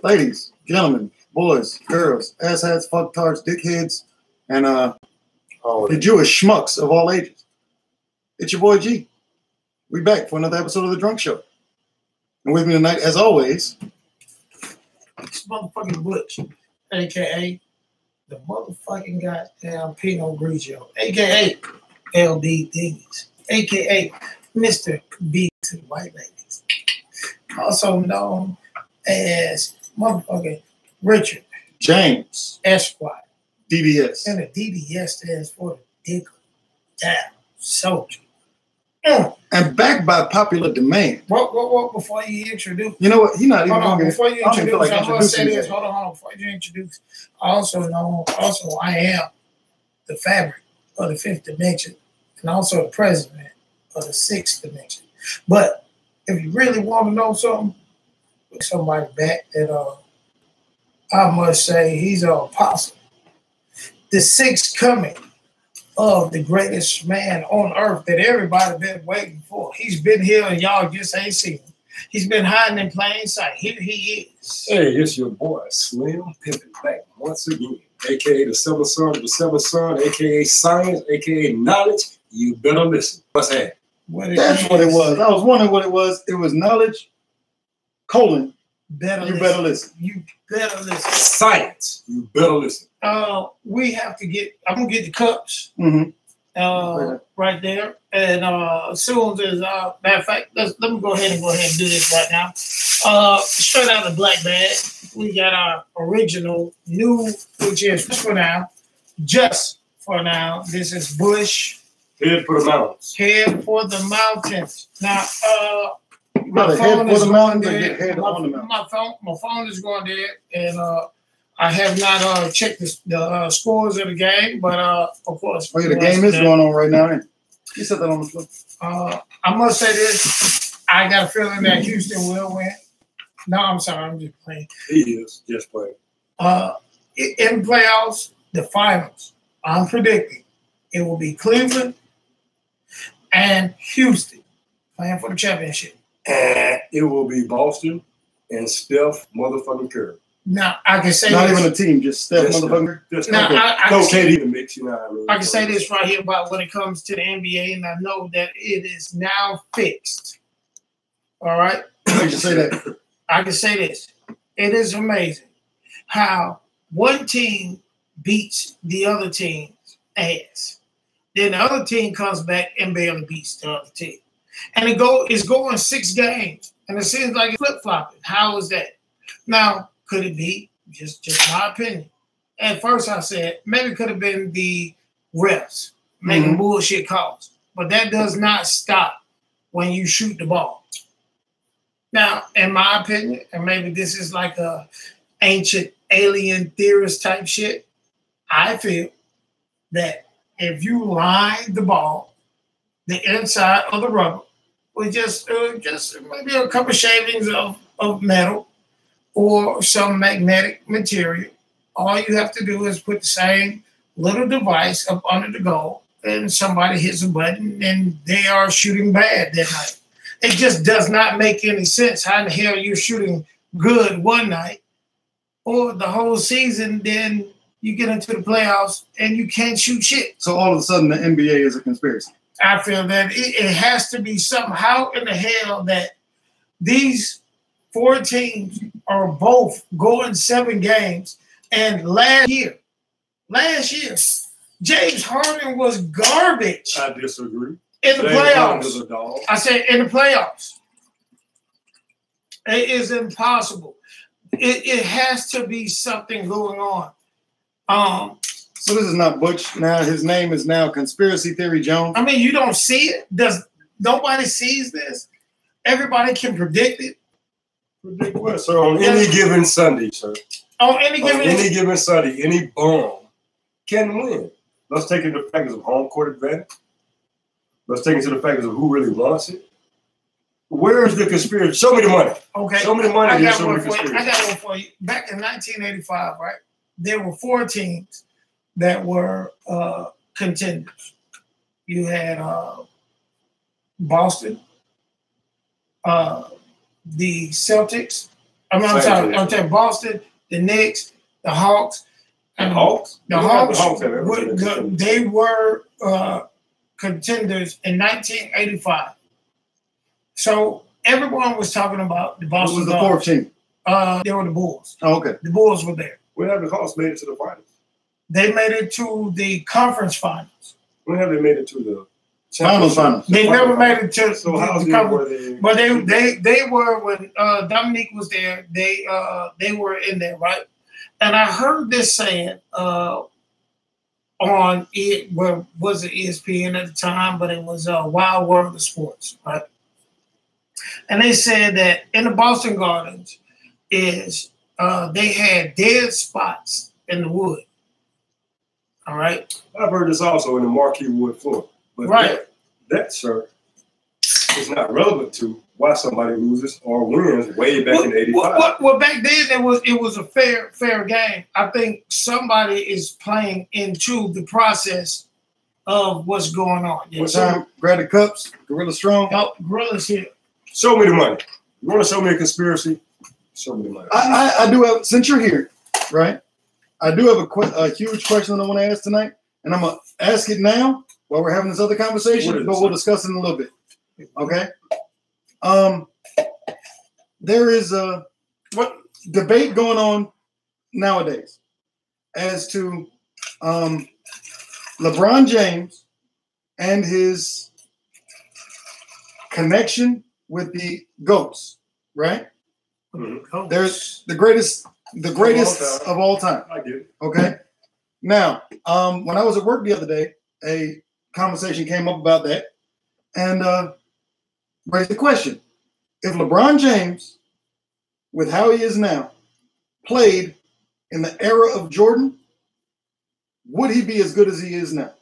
Ladies, gentlemen, boys, girls, asshats, fucktards, dickheads, and the Jewish schmucks of all ages. It's your boy G. We back for another episode of The Drunk Show. And with me tonight, as always, this motherfucking Butch, a.k.a. the motherfucking goddamn Pinot Grigio, a.k.a. LB Dingies, a.k.a. Mr. B to the white ladies. Also known as motherfucking Richard James Esquire. DDS. And the DDS stands for the Dick Down Soldier. And backed by popular demand. What, before you introduce. You know what? He's not even hold on, before you introduce, I'm going to say this. Hold on. Before you introduce, I am the fabric of the fifth dimension and also the president of the sixth dimension. But if you really want to know something, with somebody back that I must say he's an apostle. The sixth coming of the greatest man on earth that everybody been waiting for. He's been here and y'all just ain't seen him. He's been hiding in plain sight. Here he is. Hey, it's your boy Slim Pimpin' back once again, aka the seventh son of the seventh son, aka science, aka knowledge. You better listen. What's that? That's what it was. I was wondering what it was. It was knowledge, colon. You better listen. You better listen. Science. You better listen. We have to get. I'm gonna get the cups. Right there. And as soon as matter of fact, let me go ahead and do this right now. Straight out of the black bag, we got our original new, which is just for now. This is Bush. Head for the mountains. Head for the mountains. Now, my phone is going there. My phone is going there, and I have not checked the scores of the game, but of course. Oh, yeah, the game is going on right now. Ain't it? You said that on the floor. I must say this. I got a feeling that Houston will win. No, I'm sorry. I'm just playing. He is just playing. In playoffs, the finals, I'm predicting it will be Cleveland and Houston playing for the championship. And it will be Boston and Steph motherfucking Curry. Now, I can say not this. even a team, just Steph motherfucker. Now, I can say, the mix, you know what I mean? I can say this right here about when it comes to the NBA, and I know that it is now fixed. All right? I can say that. I can say this. It is amazing how one team beats the other team's ass. Then the other team comes back and barely beats the other team. And it's going 6 games. And it seems like it's flip-flopping. How is that? Now, could it be? Just my opinion. At first I said, maybe it could have been the refs making bullshit calls. But that does not stop when you shoot the ball. Now, in my opinion, and maybe this is like a ancient alien theorist type shit, I feel that if you line the ball, the inside of the rubber, with just maybe a couple shavings of metal or some magnetic material, all you have to do is put the same little device up under the goal, and somebody hits a button, and they are shooting bad that night. It just does not make any sense how in the hell you're shooting good one night or the whole season, then you get into the playoffs and you can't shoot shit. So all of a sudden the NBA is a conspiracy. I feel that it has to be somehow in the hell that these 4 teams are both going 7 games. And last year, James Harden was garbage. I disagree. In the playoffs. I said in the playoffs. It is impossible. It has to be something going on. So this is not Butch now. His name is now Conspiracy Theory Jones. I mean, you don't see it. Nobody sees this? Everybody can predict it. Predict what, sir? On any given Sunday, sir. On any given Sunday, any bum can win. Let's take into the factors of home court advantage. Let's take into the factors of who really wants it. Where is the conspiracy? Show me the money. Okay. Show me the money. I got one for you. Back in 1985, right? There were 4 teams that were contenders. You had Boston, the Celtics, I'm saying Boston, the Knicks, the Hawks. The Hawks? The Hawks they were contenders in 1985. So everyone was talking about the Boston. What was the fourth team? They were the Bulls. Oh, okay. The Bulls were there. When have the Hawks made it to the finals? They made it to the conference finals. When have they made it to the finals? They never made it to so the conference. But they were when Dominique was there. They were in there, right? And I heard this saying on it. Well, was it ESPN at the time? But it was Wild World of Sports, right? And they said that in the Boston Gardens is they had dead spots in the wood. All right. I've heard this also in the Marquee Wood floor. But right. That, sir, is not relevant to why somebody loses or wins way back in '85. Well, back then it was a fair game. I think somebody is playing into the process of what's going on. What time? Grab the cups. Gorilla Strong. Oh, Gorilla's here. Show me the money. You want to show me a conspiracy? Show me the money. I do have, since you're here, right? I do have a huge question I want to ask tonight, and I'm going to ask it now while we're having this other conversation, but we'll discuss it in a little bit. Okay? There is a debate going on nowadays as to LeBron James and his connection with the GOATs, right? Mm-hmm. There's the greatest of all time. I get it. Okay. Now, when I was at work the other day, a conversation came up about that, and raised the question: if LeBron James, with how he is now, played in the era of Jordan, would he be as good as he is now?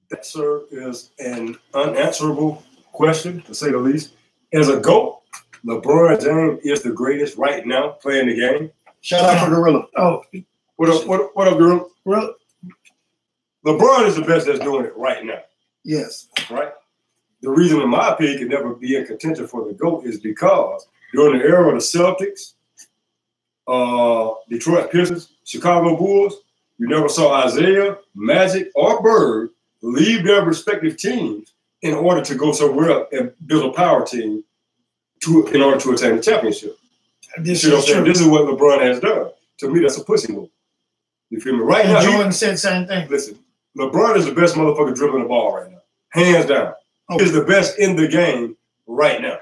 That, sir, is an unanswerable question, to say the least. As a GOAT, LeBron James is the greatest right now playing the game. Shout out for Gorilla. Oh, what up, Gorilla? Gorilla. LeBron is the best that's doing it right now. Yes. Right? The reason, in my opinion, can never be in contention for the GOAT is because during the era of the Celtics, Detroit Pistons, Chicago Bulls, you never saw Isaiah, Magic, or Bird leave their respective teams in order to go somewhere else and build a power team in order to attain the championship. This is what LeBron has done. To me, that's a pussy move. You feel me? Right now, Jordan said the same thing. Listen, LeBron is the best motherfucker dribbling the ball right now. Hands down. Okay. He's the best in the game right now.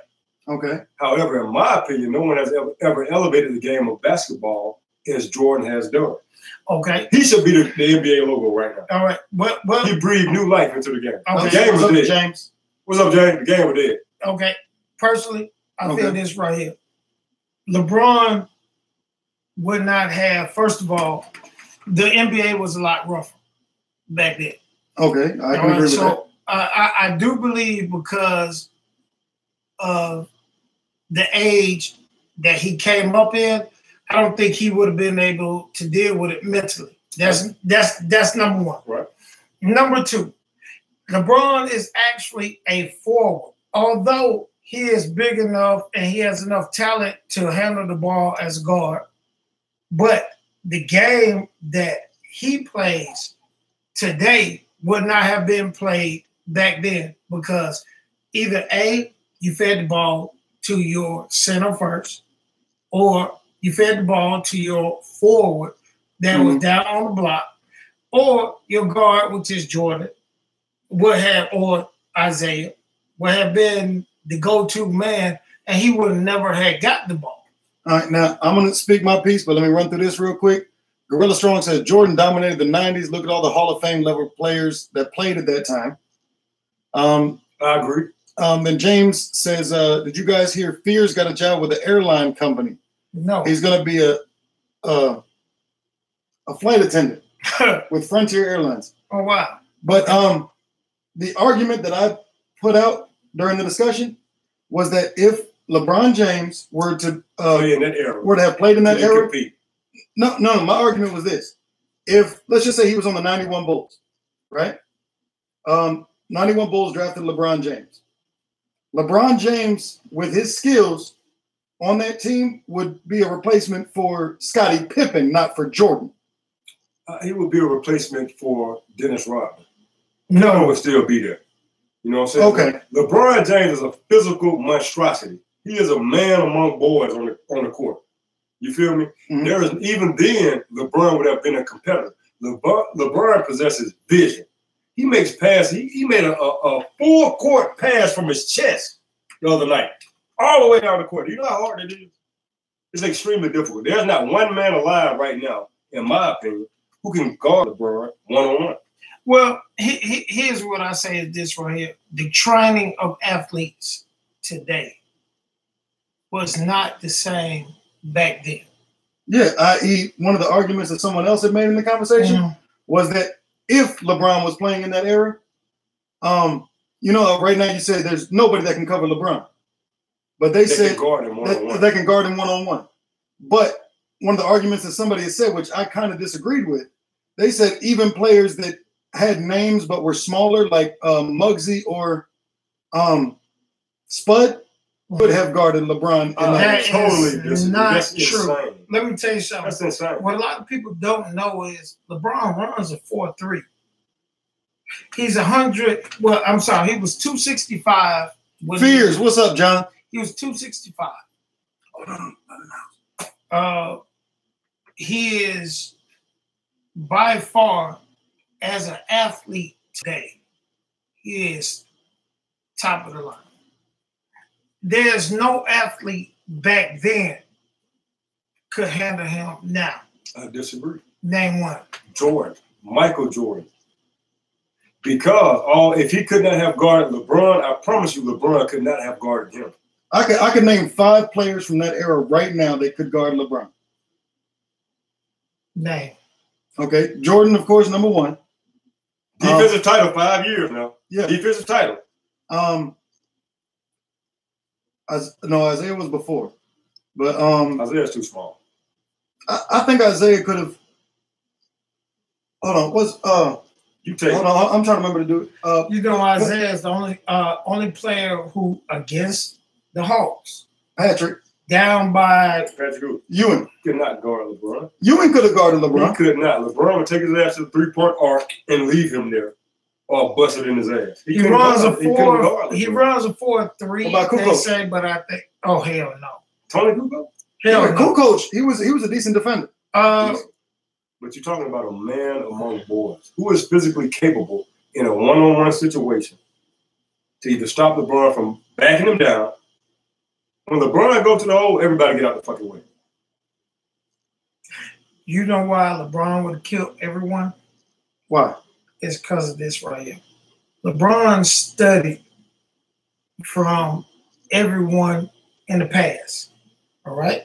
Okay. However, in my opinion, no one has ever elevated the game of basketball as Jordan has done. Okay. He should be the NBA logo right now. All right. Well, he breathed new life into the game. Okay. The game was dead. James? What's up, James? The game was dead. Okay. Personally, I feel this right here. LeBron would not have, first of all, the NBA was a lot rougher back then. Okay. I can agree with that. I do believe because of the age that he came up in, I don't think he would have been able to deal with it mentally. That's number one. Right. Number two, LeBron is actually a forward. Although he is big enough and he has enough talent to handle the ball as a guard, but the game that he plays today would not have been played back then because either A, you fed the ball to your center first, or you fed the ball to your forward that was down on the block, or your guard, which is Jordan, or Isaiah, would have been the go-to man, and he would have never had got the ball. All right, now I'm going to speak my piece, but let me run through this real quick. Gorilla Strong says Jordan dominated the 90s. Look at all the Hall of Fame level players that played at that time. I agree. Then James says, did you guys hear Fears got a job with the airline company? No. He's going to be a flight attendant with Frontier Airlines. Oh, wow. But the argument that I put out during the discussion was that if LeBron James were to have played in that era, no. My argument was this: if let's just say he was on the '91 Bulls, right? 91 Bulls drafted LeBron James. LeBron James, with his skills, on that team would be a replacement for Scottie Pippen, not for Jordan? He would be a replacement for Dennis Rodman. No, would still be there. You know what I'm saying? Okay. LeBron James is a physical monstrosity. He is a man among boys on the court. You feel me? Mm-hmm. Even then, LeBron would have been a competitor. LeBron possesses vision. He makes passes. He made a full court pass from his chest the other night, all the way down the court. You know how hard it is? It's extremely difficult. There's not one man alive right now, in my opinion, who can guard LeBron one-on-one. Well, here's what I say is this right here. The training of athletes today was not the same back then. Yeah, i.e., one of the arguments that someone else had made in the conversation was that if LeBron was playing in that era, you know, right now you said there's nobody that can cover LeBron. But they said that they can guard him one-on-one. But one of the arguments that somebody had said, which I kind of disagreed with, they said even players that had names but were smaller, like Muggsy or Spud, would have guarded LeBron. That totally is not That's true. insane. Let me tell you something. That's insane. What a lot of people don't know is LeBron runs a 4.3. He's 100. Well, I'm sorry. He was 265. Fears, what's up, John? He was 265. He is by far, as an athlete today, he is top of the line. There's no athlete back then could handle him now. I disagree. Name one. Jordan, Michael Jordan. Because if he could not have guarded LeBron, I promise you LeBron could not have guarded him. I could name 5 players from that era right now that could guard LeBron. Name. Okay, Jordan, of course, number 1. Defensive title, 5 years now. Yeah. Defensive title. No, Isaiah was before. But Isaiah's too small. I think Isaiah could have. Hold on, you take hold on, I'm trying to remember to do it. You know, Isaiah is the only player who against the Hawks. Patrick. Down by Patrick Ewing. Could not guard LeBron. Ewing could have guarded LeBron. He could not. LeBron would take his ass to the 3-point arc and leave him there, or bust it in his ass. He runs a 4. He runs a 4.3. What about Kukoc? They say, but I think. Oh hell no. Tony Kukoc? Hell no. Kukoc, he was a decent defender. But you're talking about a man among boys who is physically capable in a one-on-one situation to either stop LeBron from backing him down. When LeBron go to the hole, everybody get out the fucking way. You know why LeBron would have killed everyone? Why? It's because of this right here. LeBron studied from everyone in the past. All right?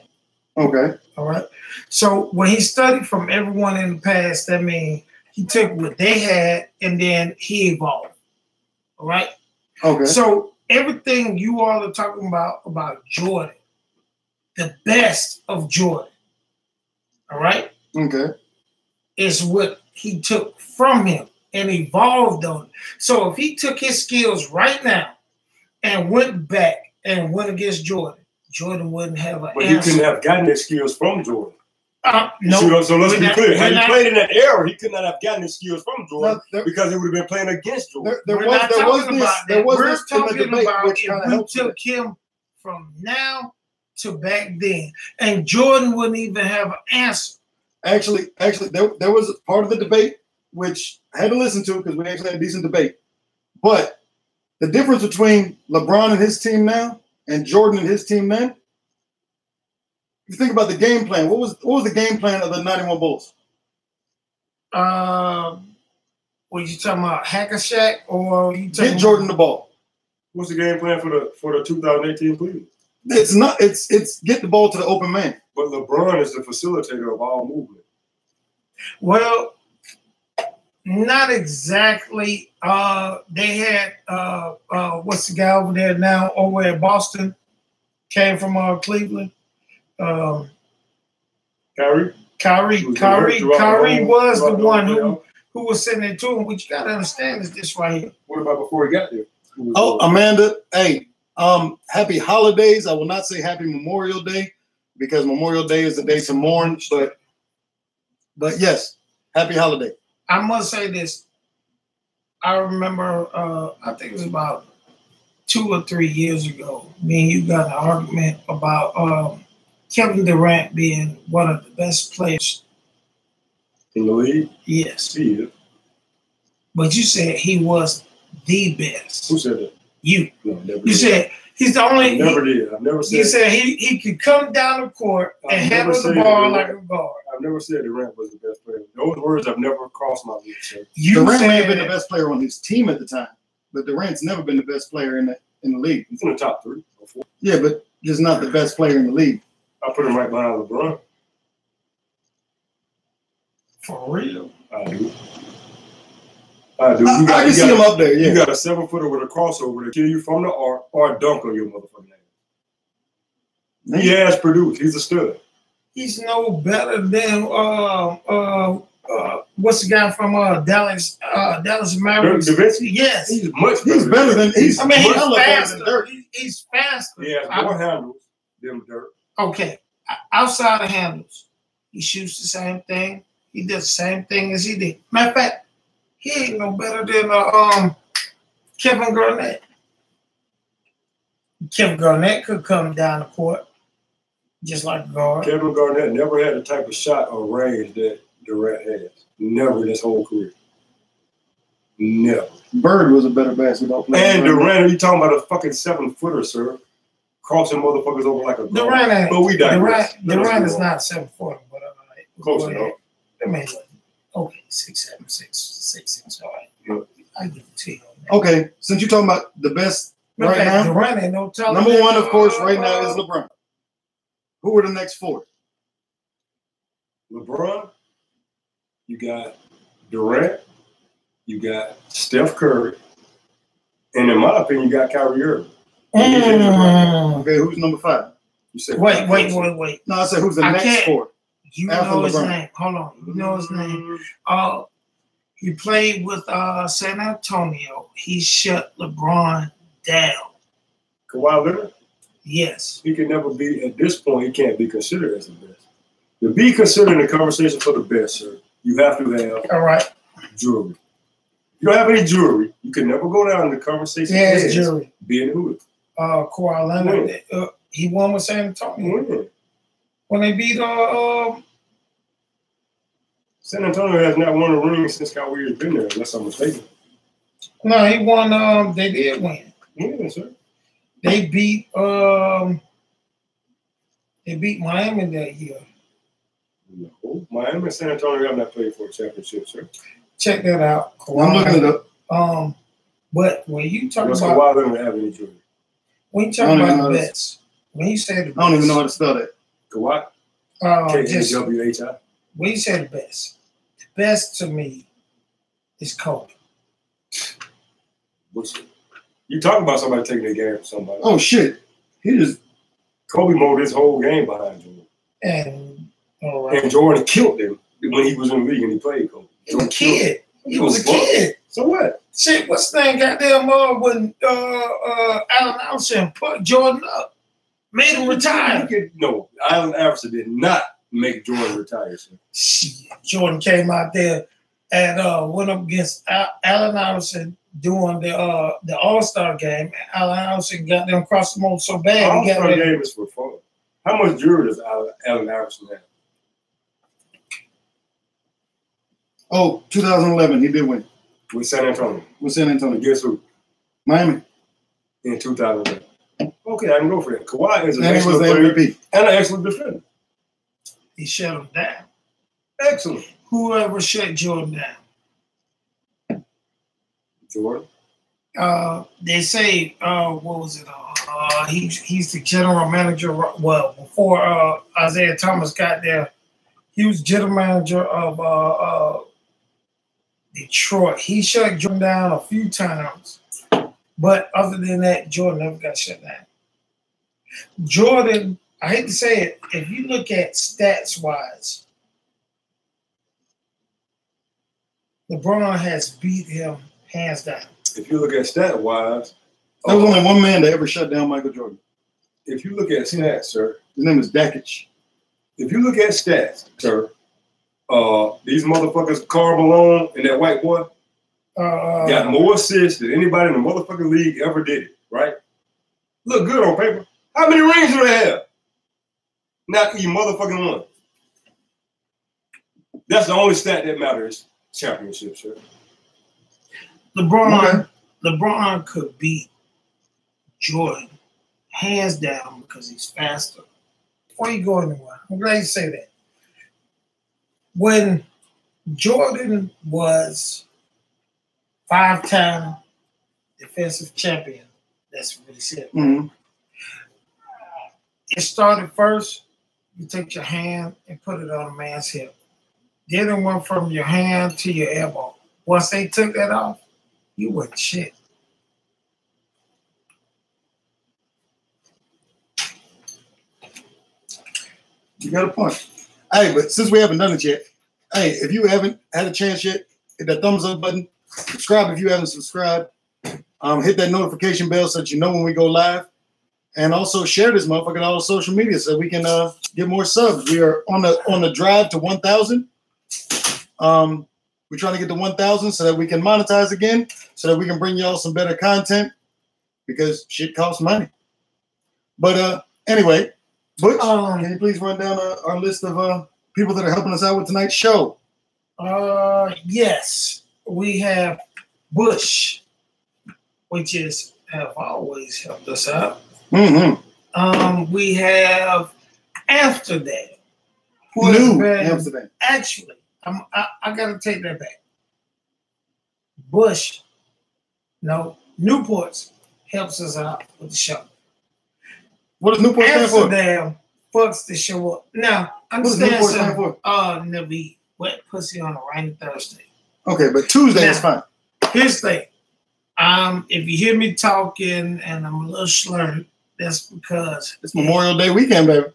Okay. All right. So when he studied from everyone in the past, that means he took what they had and then he evolved. All right. Okay. So everything you all are talking about Jordan, the best of Jordan, all right? Okay. Is what he took from him and evolved on it. So if he took his skills right now and went back and went against Jordan, Jordan wouldn't have an answer. But he couldn't have gotten his skills from Jordan. No. So let's be clear. Had he played in that era, he could not have gotten his skills from Jordan because he would have been playing against Jordan. We're talking about if we took him from now to back then, and Jordan wouldn't even have an answer. Actually, there was part of the debate which I had to listen to because we actually had a decent debate. But the difference between LeBron and his team now and Jordan and his team then, if you think about the game plan, what was the game plan of the 91 Bulls? What you talking about, Hack-a-Shaq, or you talking get Jordan the ball? What's the game plan for the 2018 Cleveland? It's get the ball to the open man. But LeBron is the facilitator of all movement. Well, not exactly. They had what's the guy over there now over at Boston? Came from Cleveland. Kyrie was the one who was sitting there too. And what you gotta understand is this right here. What about before he got there? Amanda, hey, Happy holidays. I will not say happy Memorial Day because Memorial Day is the day to mourn. But yes, happy holiday. I must say this. I remember, I think it was about 2 or 3 years ago, me and you got an argument about Kevin Durant being one of the best players in the league. Yes. He is. But you said he was the best. Who said that? You. No, never you did. said he's the only. Never did. I've never said. You said he could come down the court and handle the ball like a guard. I've never said Durant was the best player. Those words have never crossed my lips. Durant may have been the best player on his team at the time, but Durant's never been the best player in the league. He's in the top 3 or 4. Yeah, but just not the best player in the league. I put him right behind LeBron. For real? I do. I do. I can see him up there, yeah. You got a 7-footer with a crossover to kill you from the arc or dunk on your motherfucking ass. He has produced. He's a stud. He's no better than what's the guy from Dallas Mavericks? Yes. He's much better. He's better than he's. I mean, he's faster. Than Dirk. He's faster. He has more handles than Dirk. Okay. Outside of handles, he shoots the same thing. He does the same thing as he did. Matter of fact, he ain't no better than Kevin Garnett. Kevin Garnett could come down the court just like a guard. Kevin Garnett never had the type of shot or range that Durant has. Never in his whole career. Never. Bird was a better basketball player. And Durant, you talking about a fucking 7-footer, sir? Crossing motherfuckers over like a guard. Durant, but we digress. Durant is not 7-footer, but close enough. I mean, okay, 6'7", 6'6". All right, I give it to you. Okay, since you're talking about the best right now, Durant ain't no taller. Number 1, of course, right now is LeBron. Who are the next 4? LeBron. You got Durant. You got Steph Curry. And in my opinion, you got Kyrie Irving. Okay, who's number 5? You said wait. No, I said who's the next 4? You know his name. Hold on. You know his name. He played with San Antonio. He shut LeBron down. Kawhi Leonard? Yes. He can never be, at this point, he can't be considered as the best. To be considered in the conversation for the best, sir, you have to have jewelry. If you don't have any jewelry, you can never go down in the conversation. He has jewelry. Being who? Kawhi Leonard. He won with San Antonio. When they beat San Antonio has not won a ring since Kyrie has been there, unless I'm mistaken. No, he won. They did win. Yeah, sir. They beat Miami that year. No, Miami and San Antonio have not played for a championship, sir. Check that out. Kawhi. I'm looking it up. But when you talk about Kawhi Leonard have any jewelry? When you talk about the best, when you say the best, I don't even know how to spell that. Kawhi? K-A-W-H-I? When you say the best to me is Kobe. You talking about somebody taking a game from somebody? Oh shit! Kobe mowed his whole game behind Jordan, and Jordan killed him when he was in the league and he played Kobe. He was a kid. He was a kid. So what? Shit, what's the name? Goddamn, when Allen Iverson put Jordan up, made him retire. No, Allen Iverson did not make Jordan retire. Sir. Shit, Jordan came out there and went up against Allen Iverson doing the All-Star game. Allen Iverson got them across the mold so bad. All-Star game is for fun. How much jewelry does Allen Iverson have? Oh, 2011, he did win. With San Antonio. Guess who? Miami. In 2011. Okay, I can go for that. Kawhi is an and excellent player and an excellent defender. He shut him down. Excellent. Whoever shut Jordan down? Jordan? They say, what was it? He's the general manager. Well, before Isaiah Thomas got there, he was general manager of Detroit. He shut Jordan down a few times, but other than that, Jordan never got shut down. Jordan, I hate to say it, if you look at stats-wise, LeBron has beat him hands down. If you look at stat-wise, There was only one man that ever shut down Michael Jordan. If you look at stats, sir. His name is Dakich. If you look at stats, sir, these motherfuckers, Karl Malone and that white boy, got more assists than anybody in the motherfucking league ever did it, right? Look good on paper. How many rings do they have? Not you motherfucking one. That's the only stat that matters. Championship, sir. LeBron could beat Jordan hands down because he's faster. Before you go anywhere, I'm glad you say that. When Jordan was 5-time defensive champion, that's what he said. Mm-hmm. It started first, you take your hand and put it on a man's hip. Then it went from your hand to your elbow. Once they took that off, you went shit. You got a point. Hey, but since we haven't done it yet, hey, if you haven't had a chance yet, hit that thumbs up button. Subscribe if you haven't subscribed. Hit that notification bell so that you know when we go live. And also share this motherfucker on all social media so we can get more subs. We are on the drive to 1,000. We're trying to get to 1,000 so that we can monetize again, so that we can bring y'all some better content because shit costs money. But anyway, Butch, can you please run down our list of people that are helping us out with tonight's show? Yes, we have Bush, which have always helped us out. Mm-hmm. We have Amsterdam. Amsterdam. Actually, I gotta take that back. Bush, no, Newport's helps us out with the show. What does Newport stand for? Amsterdam fucks the show up. Now, understand something. Never eat wet pussy on a rainy Thursday. Okay, but Tuesday is fine. Here's the thing. If you hear me talking and I'm a little slurred, that's because it's Memorial Day weekend, baby.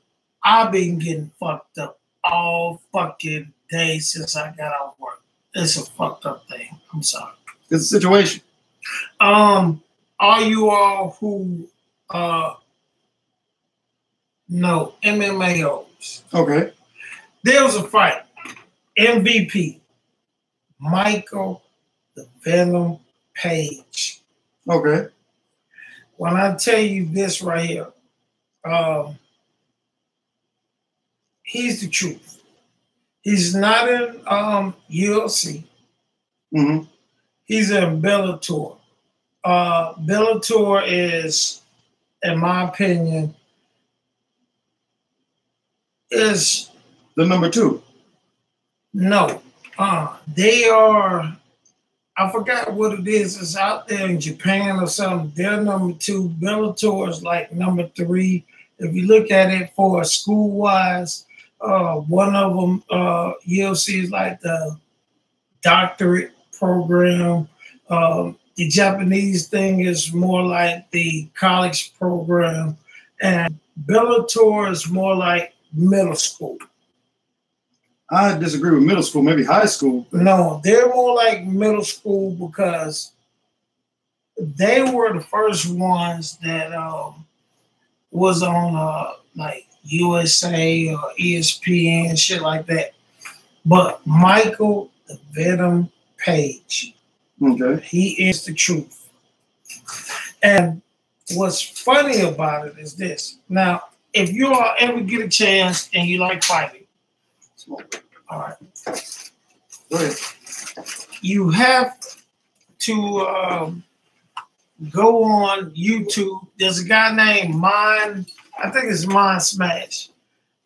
I've been getting fucked up all fucking day since I got off work. It's a fucked up thing. I'm sorry. It's a situation. All you all who know MMAOs. Okay. There was a fight. MVP. Michael the Venom Page. Okay. When I tell you this right here, he's the truth. He's not in UFC. Mm-hmm. He's in Bellator. Bellator is, in my opinion, is the number 2. No. They are, I forgot what it is. It's out there in Japan or something. They're number 2. Bellator is like number 3. If you look at it for school-wise, one of them, UFC is like the doctorate program. The Japanese thing is more like the college program. And Bellator is more like middle school. I disagree with middle school, maybe high school. No, they're more like middle school because they were the first ones that was on like USA or ESPN, shit like that. But Michael the Venom Page, okay, he is the truth. And what's funny about it is this. Now, if you all ever get a chance and you like fighting, all right, go ahead. You have to go on YouTube. There's a guy named I think it's Mind Smash.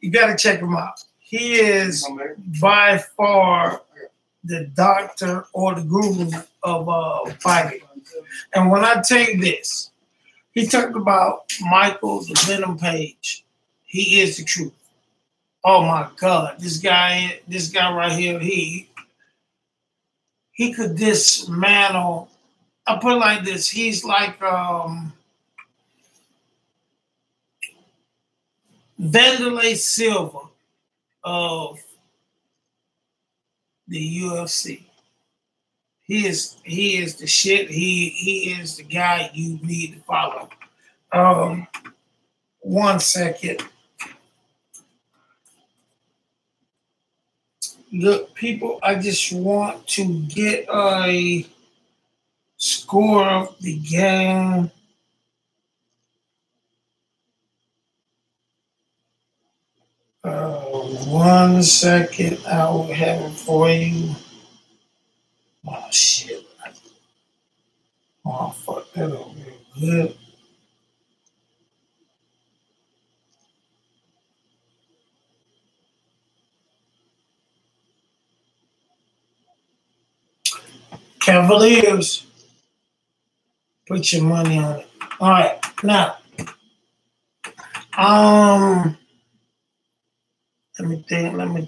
You got to check him out. He is by far the doctor or the guru of fighting. And when I tell you this, he talked about Michael the Venom Page. He is the truth. Oh my God, this guy right here, he could dismantle. I put it like this: he's like Vanderlei Silva of the UFC. He is the shit. He is the guy you need to follow. 1 second. Look, people, I just want to get a score of the game. Uh, 1 second, I will have it for you. Oh shit! Oh fuck, that don't feel good. Cavaliers, put your money on it. All right, now, let me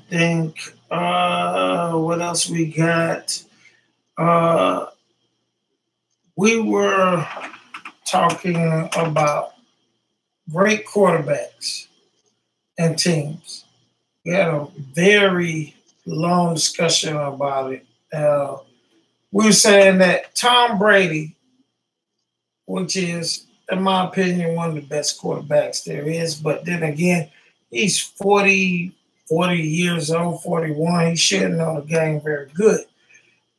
think. What else we got? We were talking about great quarterbacks and teams. We had a very long discussion about it. We were saying that Tom Brady, which is, in my opinion, one of the best quarterbacks there is, but then again, he's 40 years old, 41. He should know the game very good.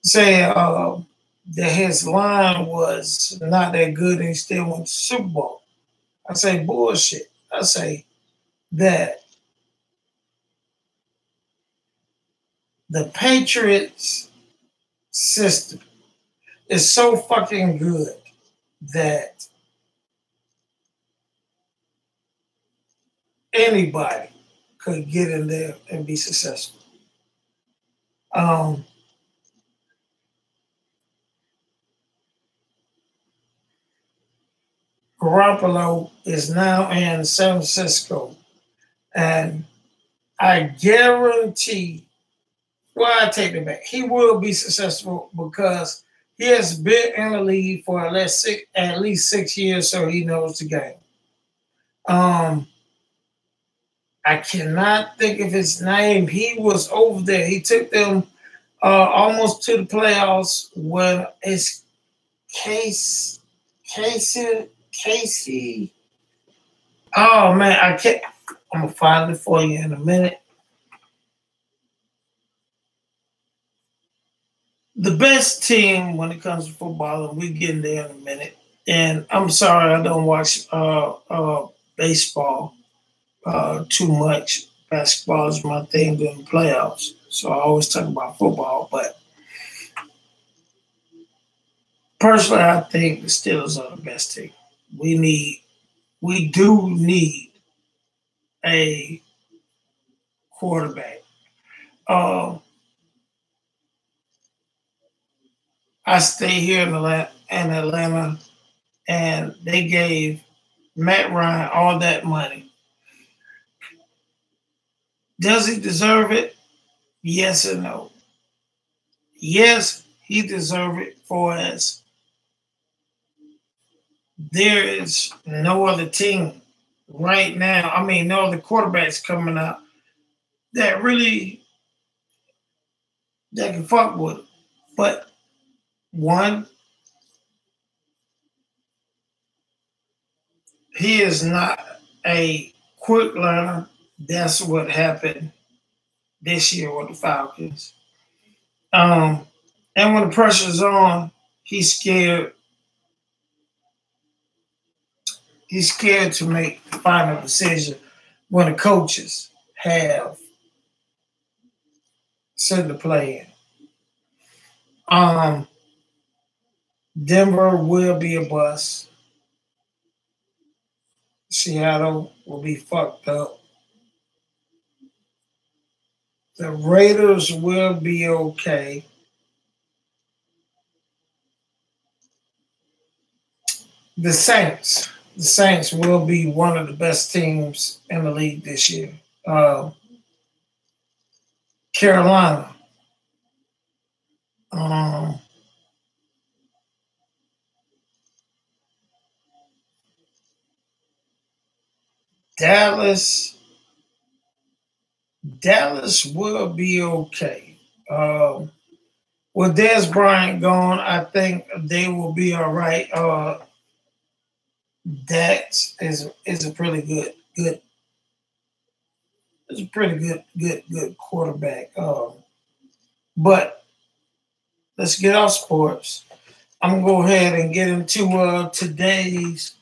Saying that his line was not that good and he still went to the Super Bowl. I say bullshit. I say that the Patriots system is so fucking good that anybody could get in there and be successful. Garoppolo is now in San Francisco, and I guarantee, well, I take it back. He will be successful because he has been in the league for at least 6 years, so he knows the game. I cannot think of his name. He was over there. He took them almost to the playoffs when it's Casey. Oh man, I can't. I'm gonna find it for you in a minute. The best team when it comes to football, and we get in there in a minute. And I'm sorry, I don't watch baseball too much. Basketball is my thing during the playoffs, so I always talk about football. But personally, I think the Steelers are the best team. We do need a quarterback. I stay here in Atlanta, and they gave Matt Ryan all that money. Does he deserve it? Yes or no? Yes, he deserves it for us. There is no other team right now. I mean, no other quarterbacks coming out that can fuck with him. But one, he is not a quick learner. That's what happened this year with the Falcons. And when the pressure's on, he's scared. He's scared to make the final decision when the coaches have sent the play in. Denver will be a bust. Seattle will be fucked up. The Raiders will be okay. The Saints will be one of the best teams in the league this year. Carolina. Dallas will be okay. With Dez Bryant gone, I think they will be all right. Dax is a pretty good. It's a pretty good quarterback. But let's get off sports. I'm gonna go ahead and get into today's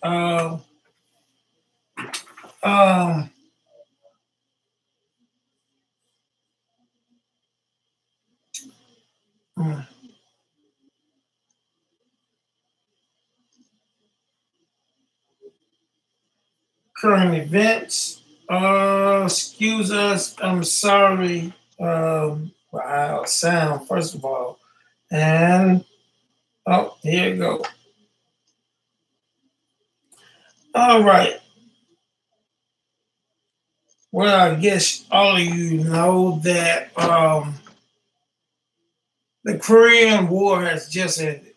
current events. Excuse us. I'm sorry. For our sound, first of all. And oh, here you go. All right. Well, I guess all of you know that the Korean War has just ended,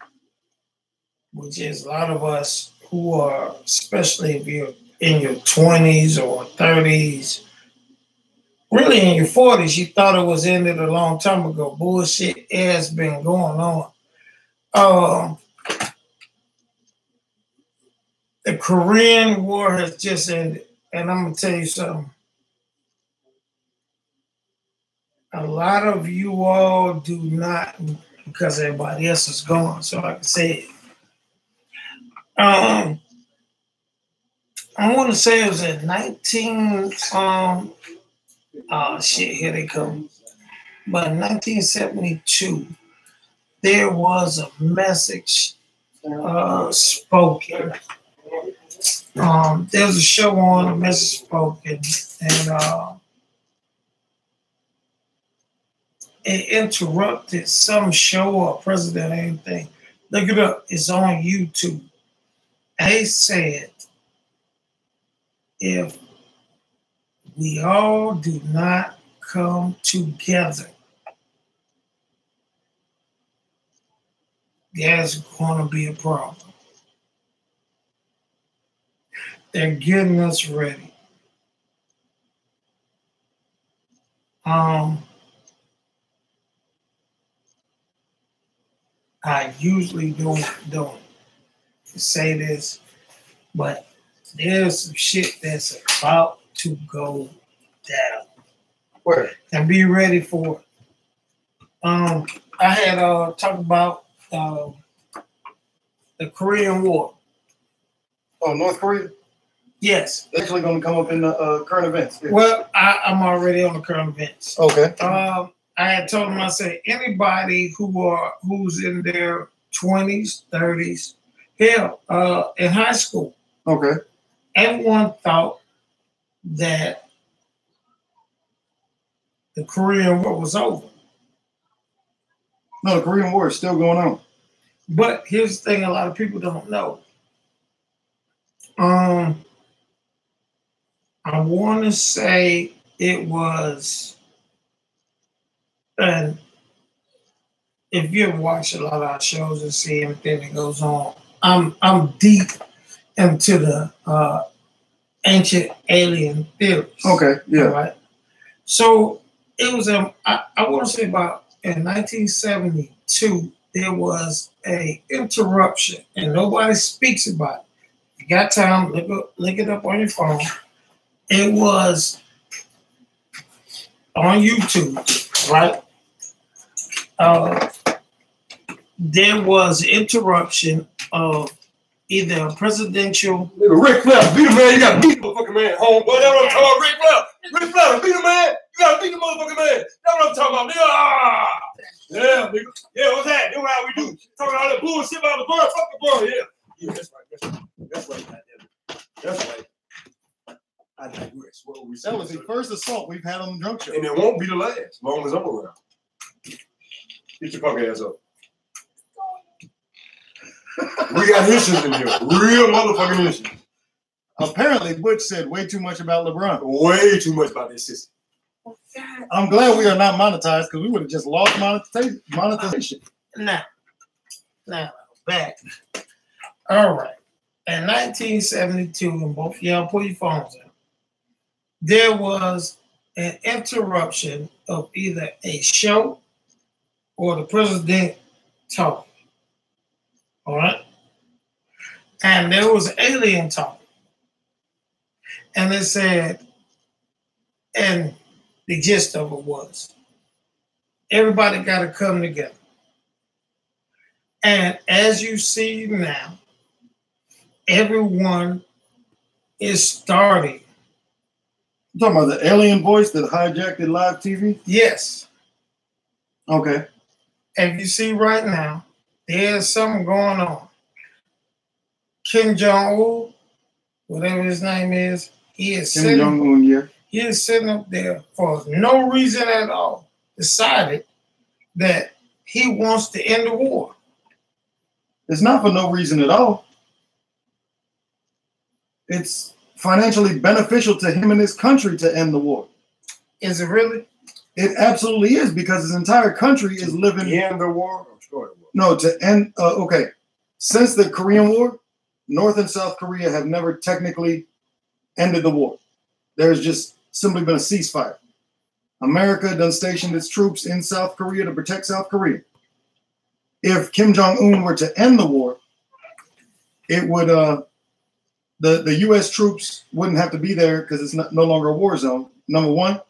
which is a lot of us who are, especially if you're in your 20s or 30s, really in your 40s, you thought it was ended a long time ago. Bullshit has been going on. The Korean War has just ended. And I'm going to tell you something. A lot of you all do not, because everybody else is gone, so I can say it. I want to say it was in 19, shit, here they come. But in 1972, there was a message spoken. There was a show on, a message spoken, and it interrupted some show or president or anything. Look it up. It's on YouTube. They said, if we all do not come together, there's going to be a problem. They're getting us ready. I usually don't say this, but there's some shit that's about to go down. Where? And be ready for it. I had talked about the Korean War. Oh, North Korea? Yes. It's actually going to come up in the current events. Yeah. Well, I'm already on the current events. Okay. I had told him, I said, anybody who's in their 20s, 30s, hell, in high school. Okay. Everyone thought that the Korean War was over. No, the Korean War is still going on. But here's the thing a lot of people don't know. I want to say it was, and if you ever watch a lot of our shows and see everything that goes on, I'm deep into the ancient alien theories. Okay, yeah. Right. So it was I want to say about in 1972 there was a interruption and nobody speaks about it. If you got time, look it up on your phone. It was on YouTube, right? There was interruption of either a presidential. Rick Flair, beat the man. You got to beat the motherfucking man, homeboy. That's what I'm talking about. Rick Flair. Rick Flair, beat the man. You got to beat the motherfucking man. That's what I'm talking about, nigga. Ah! Yeah, nigga. Yeah, what's that? That's how we do. Talking all that bullshit about the bird. Fuck the bird. Yeah. Yeah, that's right. That's right. That's right. I digress. What were we saying? That was the first assault we've had on the drunk show. And it won't be the last, as long as I'm around. Get your punk ass up. We got issues in here. Real motherfucking issues. Apparently, Butch said way too much about LeBron. Way too much about this system. I'm glad we are not monetized because we would have just lost monetization. Now, back. All right. In 1972, and both of y'all pull your phones out, there was an interruption of either a show or the president talking. All right? And there was an alien talking. And it said, and the gist of it was, everybody got to come together. And as you see now, everyone is starting. You talking about the alien voice that hijacked the live TV? Yes. Okay. If you see right now, there's something going on. Kim Jong-un, whatever his name is, he is Kim Jong-un, yeah. He is sitting up there for no reason at all, decided that he wants to end the war. It's not for no reason at all. It's financially beneficial to him and his country to end the war. Is it really? It absolutely is, because his entire country is living... To end the war? I'm sure it will. No, to end... okay. Since the Korean War, North and South Korea have never technically ended the war. There's just simply been a ceasefire. America done stationed its troops in South Korea to protect South Korea. If Kim Jong-un were to end the war, it would... the U.S. troops wouldn't have to be there because it's no longer a war zone, number one.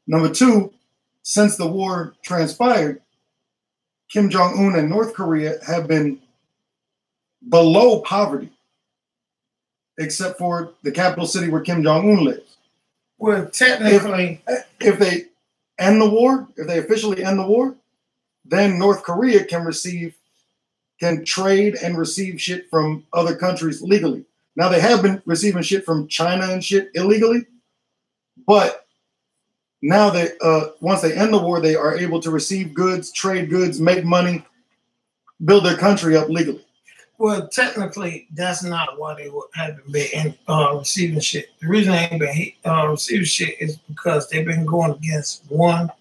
Number two, since the war transpired, Kim Jong-un and North Korea have been below poverty, except for the capital city where Kim Jong-un lives. Well, technically... If they end the war, if they officially end the war, then North Korea can trade and receive shit from other countries legally. Now, they have been receiving shit from China and shit illegally, but now they once they end the war, they are able to receive goods, trade goods, make money, build their country up legally. Well, technically, that's not why they haven't been receiving shit. The reason they ain't been receiving shit is because they've been going against, one,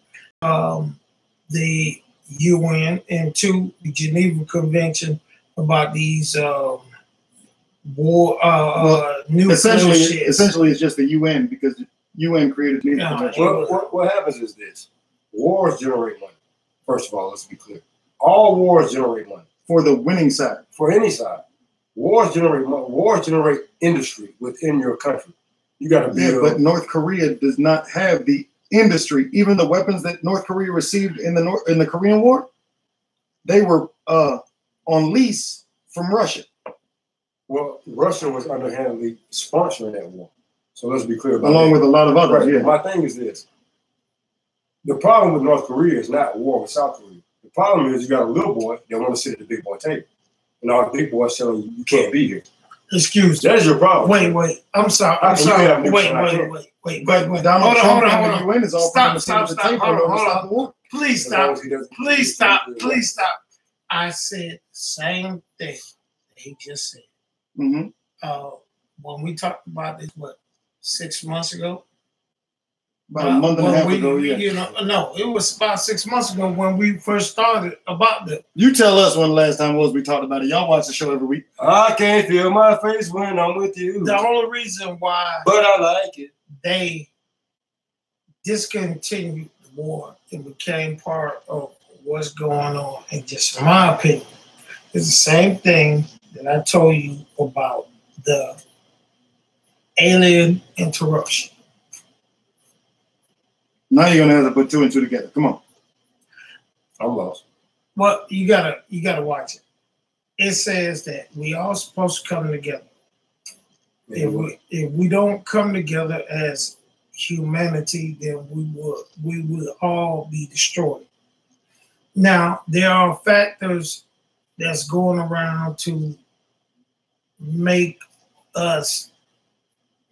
the UN, and two, the Geneva Convention about these nuclear shit. Essentially, it's just the UN, because the UN created the Convention. What happens is this. Wars generate money. First of all, let's be clear. All wars generate money. For the winning side. For any side. Wars generate money. Wars generate industry within your country. You got to build. Yeah, but North Korea does not have the industry. Even the weapons that North Korea received in the Korean War, they were on lease from Russia. Well, Russia was underhandedly sponsoring that war. So let's be clear about Along that. with a lot of others, right. Yeah. My thing is this. The problem with North Korea is not war with South Korea. The problem is you got a little boy that want to sit at the big boy table. And all the big boys telling you can't be here. Excuse me. That's your problem. Wait. I'm sorry. Wait. Donald Trump and the UN is all Stop. Stop the war. Please stop. I said the same thing that he just said. Mm-hmm. When we talked about this, 6 months ago? About a month and a half ago, yeah. No, it was about 6 months ago when we first started about this. You tell us when the last time was we talked about it. Y'all watch the show every week. I can't feel my face when I'm with you. The only reason why... But I like it. They discontinued the war and became part of what's going on. And just in my opinion, it's the same thing that I told you about the alien interruption. Now you're gonna have to put two and two together. Come on. I'm lost. Well, you gotta watch it. It says that we all supposed to come together. If we don't come together as humanity, then we will all be destroyed. Now, there are factors that's going around to make us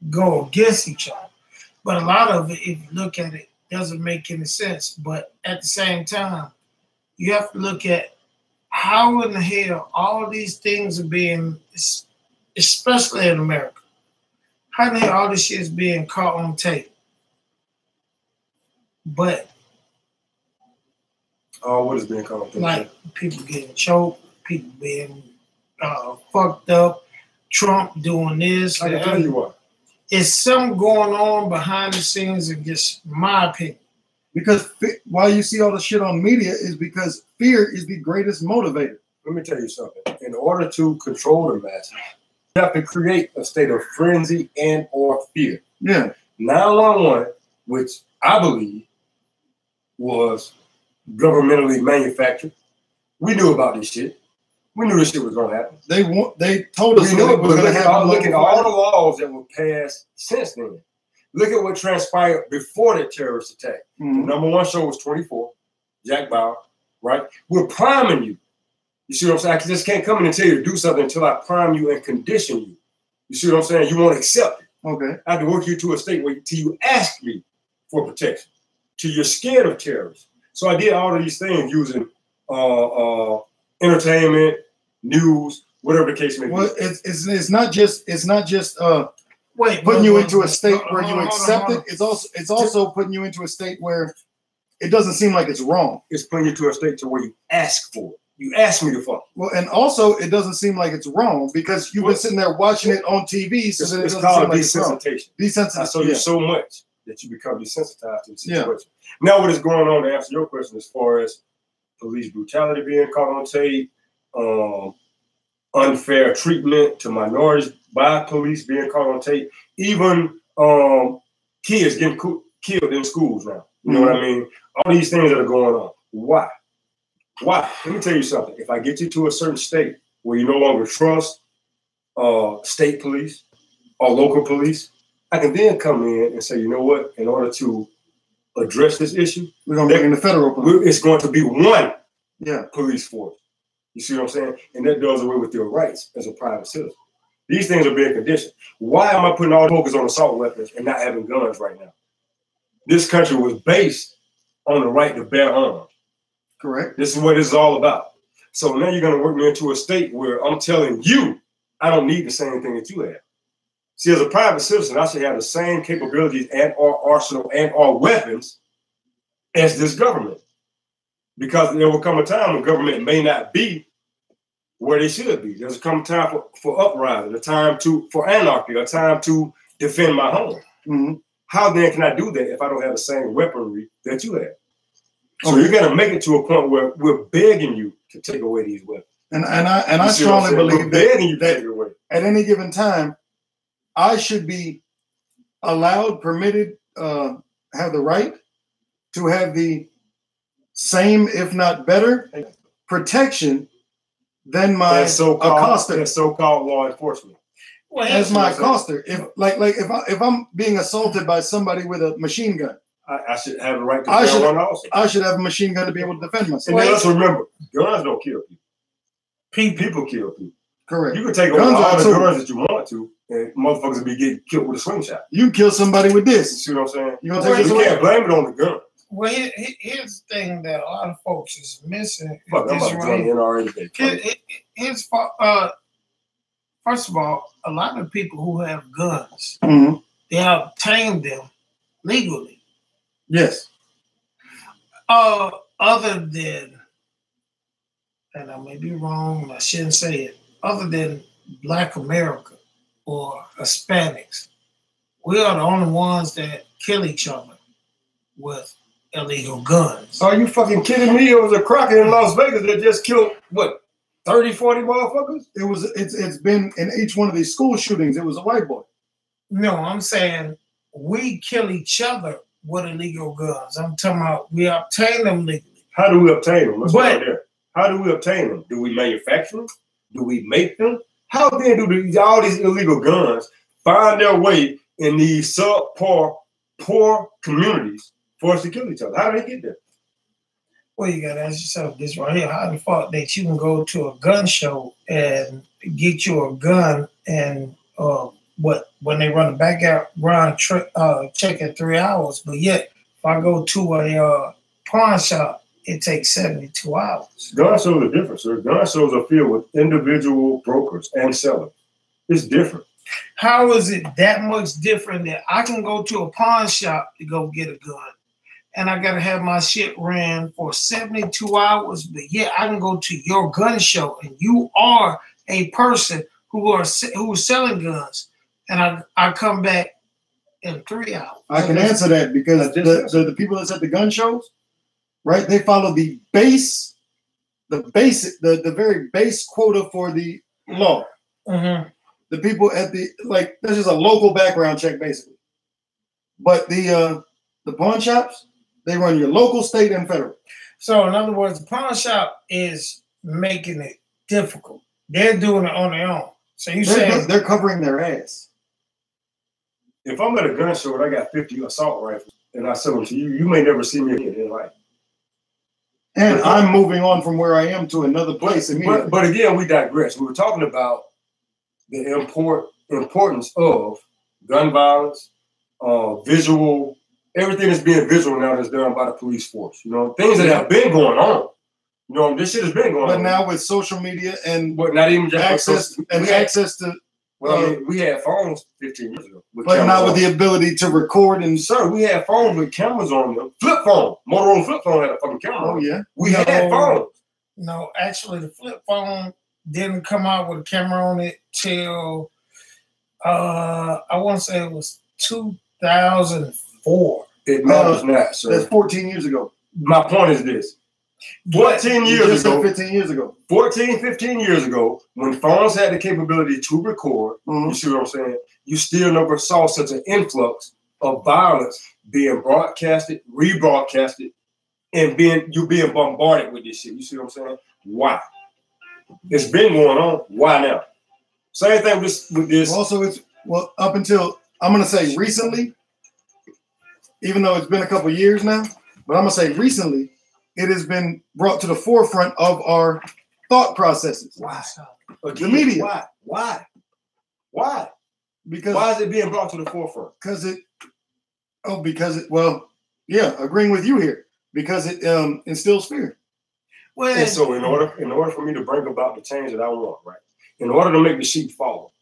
go against each other. But a lot of it, if you look at it, doesn't make any sense. But at the same time, you have to look at how in the hell all these things are being, especially in America, how in the hell all this shit is being caught on tape. But what is being caught on tape? Like people getting choked, people being fucked up, Trump doing this. I can tell you what. It's something going on behind the scenes, and just my opinion. Because why you see all the shit on media is because fear is the greatest motivator. Let me tell you something. In order to control the masses, you have to create a state of frenzy and or fear. Yeah. 911, which I believe was governmentally manufactured. We knew about this shit. We knew this shit was going to happen. They told us we knew it was going to happen. Look at all the laws that were passed since then. Look at what transpired before that terrorist attack. Mm-hmm. The #1 show was 24, Jack Bauer, right? We're priming you. You see what I'm saying? I just can't come in and tell you to do something until I prime you and condition you. You see what I'm saying? You won't accept it. Okay. I have to work you to a state where till you ask me for protection, till you're scared of terrorists. So I did all of these things using entertainment, news, whatever the case may be. Well, it's not just putting you into a state where you accept it. It's also putting you into a state where it doesn't seem like it's wrong. It's putting you to a state to where you ask for it. You ask me to fuck. Well, and also it doesn't seem like it's wrong because you've been sitting there watching it on TV. So it's called desensitization. Desensitization. I saw you so much that you become desensitized to the situation. Yeah. Now, what is going on to answer your question as far as police brutality being caught on tape, unfair treatment to minorities by police being caught on tape, even kids getting killed in schools now. You know what I mean? All these things that are going on. Why? Why? Let me tell you something. If I get you to a certain state where you no longer trust state police or local police, I can then come in and say, you know what? In order to address this issue, we're going to bring in the federal police. It's going to be one Yeah. police force. You see what I'm saying? And that does away with your rights as a private citizen. These things are being conditioned. Why am I putting all the focus on assault weapons and not having guns right now? This country was based on the right to bear arms. Correct. This is what it's all about. So now you're going to work me into a state where I'm telling you I don't need the same thing that you have. See, as a private citizen, I should have the same capabilities and or arsenal and or weapons as this government. Because there will come a time when government may not be where they should be. There's come a time for uprising, a time for anarchy, a time to defend my home. Mm-hmm. How then can I do that if I don't have the same weaponry that you have? So you're gonna make it to a point where we're begging you to take away these weapons. And I strongly believe that at any given time, I should be allowed, permitted, have the right to have the same, if not better, protection than my accoster. That's so-called law enforcement. Well, as my accoster, if I'm being assaulted by somebody with a machine gun, I should have the right to bear one also. I should have a machine gun to be able to defend myself. And then let's remember, guns don't kill people. People kill people. Correct. You can take over all the guns that you want to, and motherfuckers will be getting killed with a slingshot. You can kill somebody with this. You see what I'm saying? You can't blame it on the gun. Well, here's the thing that a lot of folks is missing. Fuck, I'm about to join in already. First of all, a lot of people who have guns, mm-hmm. they obtain them legally. Yes. Other than, and I may be wrong, I shouldn't say it, other than Black America or Hispanics, we are the only ones that kill each other with illegal guns. Are you fucking kidding me? It was a crocker in Las Vegas that just killed, what, 30, 40 motherfuckers? It's been in each one of these school shootings, it was a white boy. No, I'm saying we kill each other with illegal guns. I'm talking about we obtain them legally. How do we obtain them? Let's start there. How do we obtain them? Do we manufacture them? Do we make them? How then do all these illegal guns find their way in these poor communities for us to kill each other? How do they get there? Well, you got to ask yourself this right here. How the fuck that you can go to a gun show and get you a gun and when they run a background check in 3 hours, but yet if I go to a pawn shop, it takes 72 hours. Gun shows are different, sir. Gun shows are filled with individual brokers and sellers. It's different. How is it that much different that I can go to a pawn shop to go get a gun and I got to have my shit ran for 72 hours, but yet I can go to your gun show and you are a person who's selling guns, and I come back in 3 hours. I can answer that because the people that set the gun shows, right? They follow the very base quota for the law. Mm-hmm. The people at that's just a local background check, basically. But the pawn shops, they run your local, state, and federal. So, in other words, the pawn shop is making it difficult. They're doing it on their own. So you say they're covering their ass. If I'm at a gun show and I got 50 assault rifles and I sell them to you, you may never see me again in life. And I'm moving on from where I am to another place immediately. But again, we digress. We were talking about the importance of gun violence, visual, everything that's being visual now that's done by the police force. You know, things that have been going on. You know, this shit has been going on. But now with social media and not even just access to. Well, I mean, we had phones 15 years ago. But not with the ability to record and. Sir, we had phones with cameras on them. Flip phone. Motorola flip phone had a fucking camera. Oh, yeah. We had phones. No, actually, the flip phone didn't come out with a camera on it till, I want to say it was 2004. It matters not, sir. That's 14 years ago. My point is this. 14 years ago. 15 years ago. 15 years ago, when phones had the capability to record, you see what I'm saying? You still never saw such an influx of violence being broadcasted, rebroadcasted, and you being bombarded with this shit. You see what I'm saying? Why? It's been going on. Why now? Same thing with this. Also, up until, I'm going to say recently, even though it's been a couple of years now, but I'm going to say recently, it has been brought to the forefront of our thought processes. Why? The media. Why? Because why is it being brought to the forefront? Agreeing with you here. Because it instills fear. Well, and so in order for me to bring about the change that I want, right? In order to make the sheep follow,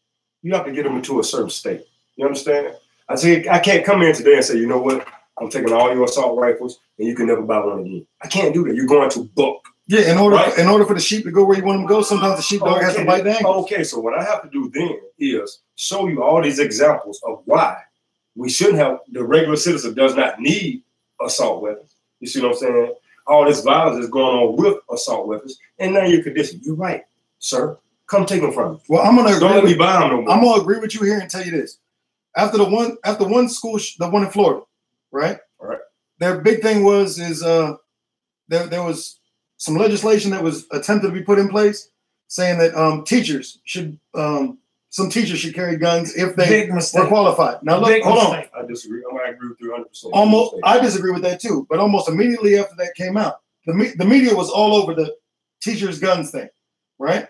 you have to get them into a certain state. You understand? I can't come in today and say, you know what? I'm taking all your assault rifles and you can never buy one again. I can't do that. You're going to buck. Yeah, in order for the sheep to go where you want them to go, sometimes the sheepdog has to bite the ankles. Okay, so what I have to do then is show you all these examples of why we shouldn't have, the regular citizen does not need assault weapons. You see what I'm saying? All this violence is going on with assault weapons, and now you're conditioned. You're right, sir. Come take them from me. Well, I'm gonna don't let me buy them no more. I'm gonna agree with you here and tell you this. After one school, the one in Florida, right? All right. Their big thing was there was some legislation that was attempted to be put in place saying that teachers should some teachers should carry guns if they were qualified. Now look, hold on. I disagree. I agree with you 100%. Almost, I disagree with that too. But almost immediately after that came out, the media was all over the teachers' guns thing, right?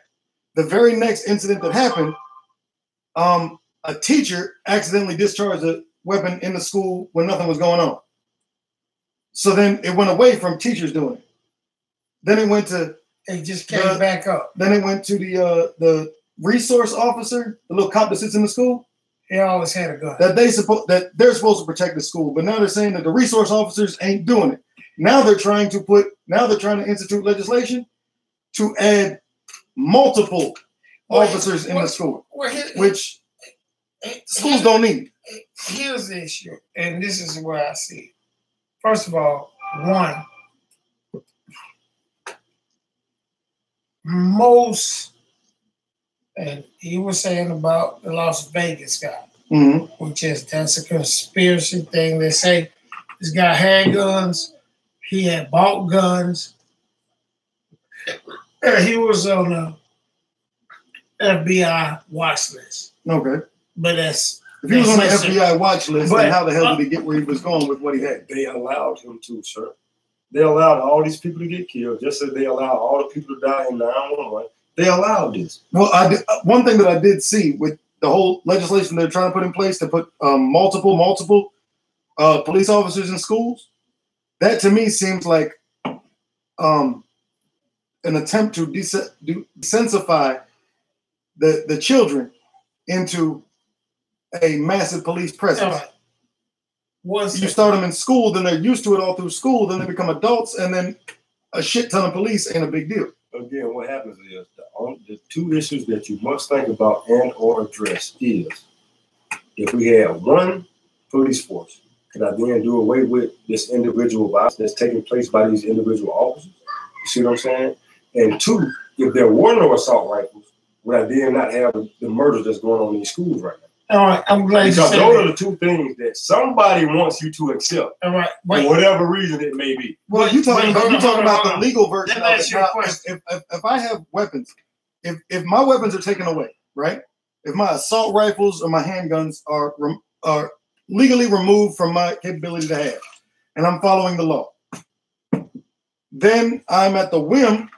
The very next incident that happened, a teacher accidentally discharged a weapon in the school when nothing was going on. So then it went away from teachers doing it. Then it went to. It just came back up. Then it went to the resource officer, the little cop that sits in the school. He always had a gun. That they're supposed to protect the school, but now they're saying that the resource officers ain't doing it. Now they're trying to institute legislation to add multiple officers in the school, which schools don't need. Here's the issue, and this is where I see it. First of all, and he was saying about the Las Vegas guy, which that's a conspiracy thing. They say this guy had guns, he had bought guns, he was on a FBI watch list. Okay. But if he was on the FBI watch list, then how the hell did he get where he was going with what he had? They allowed him to, sir. They allowed all these people to get killed, just as they allowed all the people to die in 911. They allowed this. Well, one thing that I did see with the whole legislation they're trying to put in place to put multiple police officers in schools, that to me seems like an attempt to desensify the children into a massive police presence. You start them in school, then they're used to it all through school, then they become adults, and then a shit ton of police ain't a big deal. Again, what happens is the two issues that you must think about and or address is if we had one police force, could I then do away with this individual violence that's taking place by these individual officers? You see what I'm saying? And two, if there were no assault rifles, would I then not have the murders that's going on in these schools right now? All right, I'm glad you because said those that. are the two things that somebody wants you to accept. All right, for whatever reason it may be. Well, you're talking about the legal version of it. Now, if I have weapons, if my weapons are taken away, right? If my assault rifles or my handguns are legally removed from my capability to have, and I'm following the law, then I'm at the whim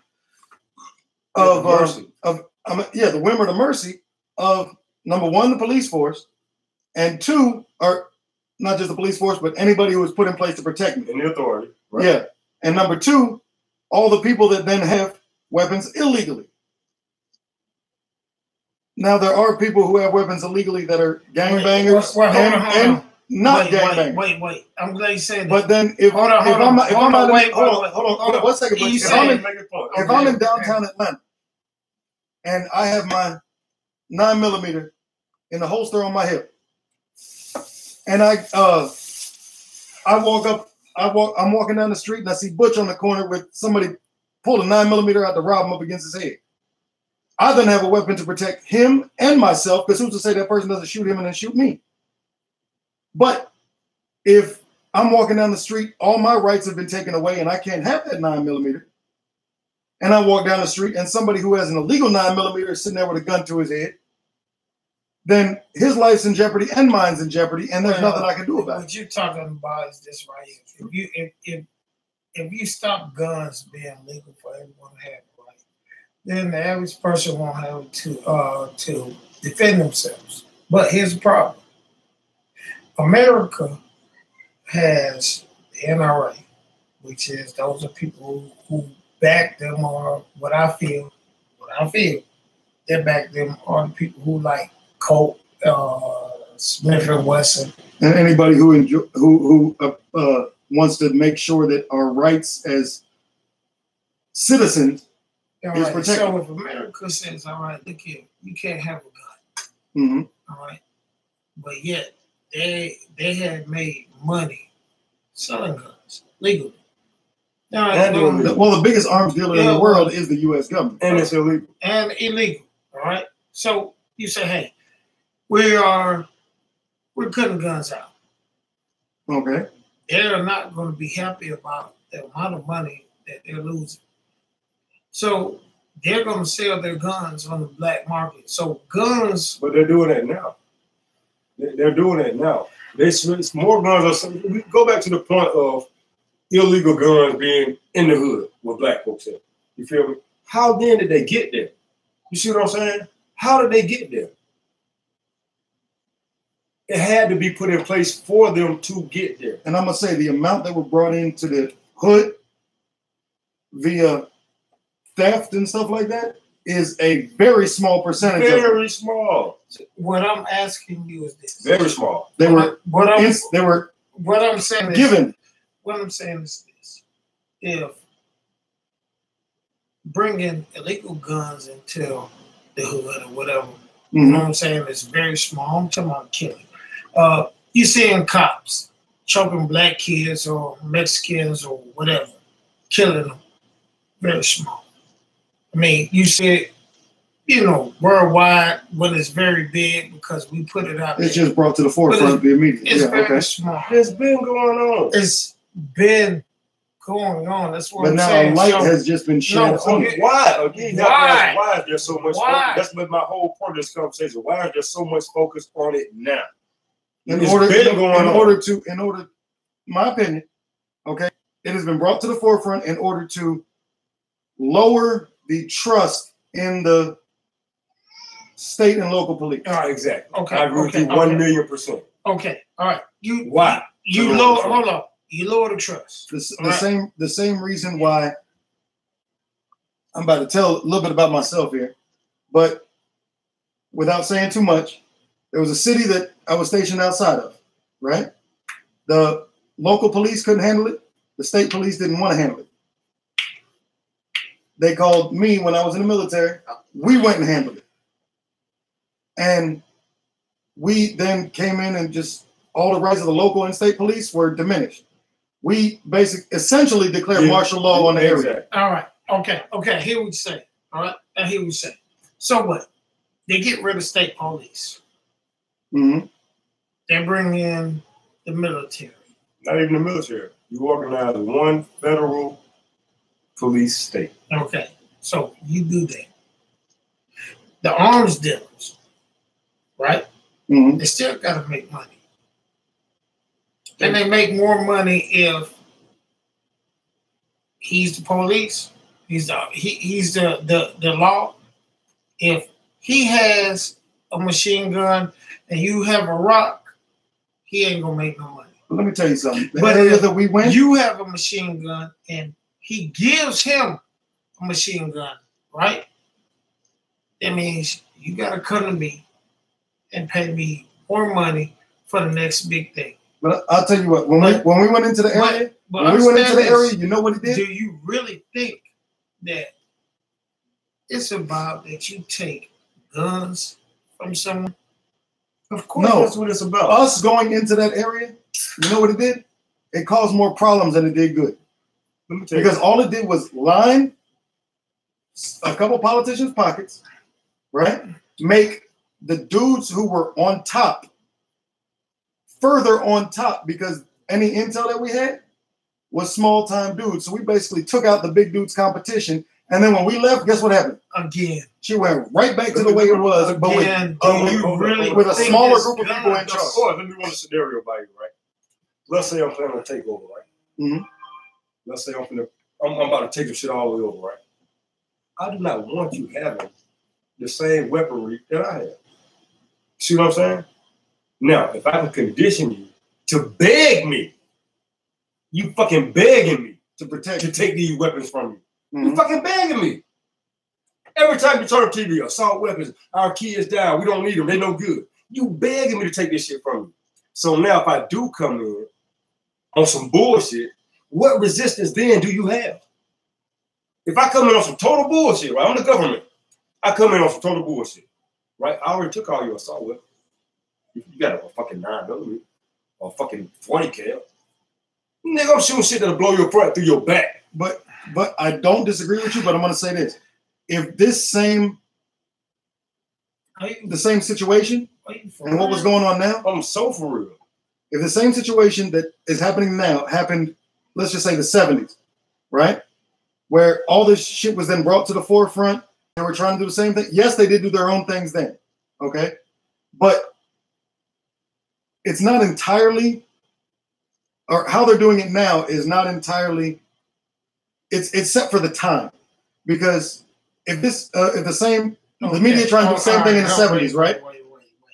of the whim or the mercy of number one, the police force, and two, or not just the police force, but anybody who was put in place to protect me. And the authority. Right? Yeah. And number two, all the people that then have weapons illegally. Now, there are people who have weapons illegally that are gangbangers and not gangbangers. Wait. I'm glad you said that. But then if I'm one second. If I'm in downtown Atlanta and I have my 9mm in the holster on my hip, and I'm walking down the street and I see Butch on the corner with somebody pull a 9mm out to rob him up against his head. I then have a weapon to protect him and myself, because who's to say that person doesn't shoot him and then shoot me? But if I'm walking down the street, all my rights have been taken away and I can't have that 9mm, and I walk down the street and somebody who has an illegal 9mm is sitting there with a gun to his head, then his life's in jeopardy and mine's in jeopardy, and there's nothing I can do about it. What you're talking about is this right here. If you stop guns being legal for everyone to have, then the average person won't have to defend themselves. But here's the problem. America has the NRA, which is those are people who back them, or what I feel, they back them are the people who like Colt, Smith and Wesson. And anybody who wants to make sure that our rights as citizens is protected. So if America says, all right, look here, you can't have a gun. Mm-hmm. All right. But yet they had made money selling guns legally. Well, the biggest arms dealer in the world is the U.S. government. And it's illegal. And illegal. All right. So you say, hey, we're cutting guns out. Okay. They're not going to be happy about the amount of money that they're losing. So they're going to sell their guns on the black market. So guns. But they're doing that now. They're doing that now. It's more guns. We go back to the point of illegal guns being in the hood with black folks in. You feel me? How then did they get there? You see what I'm saying? How did they get there? It had to be put in place for them to get there. And I'm going to say the amount that were brought into the hood via theft and stuff like that is a very small percentage. Very small. What I'm asking you is this. Very small. What I'm saying is given. What I'm saying is this. If bringing illegal guns into the hood or whatever, you know what I'm saying, it's very small. I'm talking about killing. You seeing cops choking black kids or Mexicans or whatever, killing them. Very small. I mean, you see it, worldwide when it's very big because we put it out there. It's just brought to the forefront immediately. It's very small. It's been going on. It's been going on. That's what I'm saying. But now a light has just been shed on it. Why? Again, why is there so much focus? That's what my whole point of this conversation. Why is there so much focus on it now? My opinion, okay, it has been brought to the forefront in order to lower the trust in the state and local police. All right, exactly. Okay. I agree with you 1,000,000%. Okay. All right. Why? You lower the trust. The same reason why I'm about to tell a little bit about myself here, but without saying too much, there was a city that I was stationed outside of, right? The local police couldn't handle it. The state police didn't want to handle it. They called me when I was in the military. We went and handled it. And we then came in and just all the rights of the local and state police were diminished. We essentially declared martial law on the area. All right. Okay. Okay. Here we say. All right. I hear we say. So what? They get rid of state police. Mm-hmm. They bring in the military. Not even the military. You organize one federal police state. Okay. So you do that. The arms dealers, right? Mm-hmm. They still got to make money. And they make more money if he's the police, he's the law. If he has a machine gun and you have a rock, he ain't gonna make no money. Let me tell you something. But area that we went, you have a machine gun and he gives him a machine gun, right? That means you gotta come to me and pay me more money for the next big thing. But I'll tell you what, when we went into the area, you know what he did? Do you really think that it's about that you take guns from someone? Of course, no. That's what it's about. Us going into that area, you know what it did? It caused more problems than it did good. Because all it did was line a couple politicians' pockets, right? Make the dudes who were on top further on top, because any intel that we had was small time dudes. So we basically took out the big dudes competition. And then when we left, guess what happened? Again. She went right back to the way it was. Again, but with a smaller group of people in charge. Let me run a scenario by you, right? Let's say I'm planning on a takeover, right? Mm-hmm. Let's say I'm about to take the shit all the way over, right? I do not want you having the same weaponry that I have. See what I'm saying? Now, if I can condition you to beg me, you fucking begging me to take these weapons from you. Mm-hmm. You fucking begging me. Every time you turn on TV, assault weapons, our kids die, we don't need them, they no good. You begging me to take this shit from you. So now if I do come in on some bullshit, what resistance then do you have? If I come in on some total bullshit, right? I'm the government. I come in on some total bullshit, right? I already took all your assault weapons. You got a fucking 9mm or a fucking 40 cal. Nigga, I'm shooting shit that'll blow your front through your back. But I don't disagree with you, but I'm gonna say this. If the same situation and what was going on now, I'm so for real. If the same situation that is happening now happened, let's just say the 70s, right? Where all this shit was then brought to the forefront, they were trying to do the same thing. Yes, they did do their own things then, okay? But it's not entirely, or how they're doing it now is not entirely, it's set for the time. Because if the media trying to do the same thing in the 70s, right?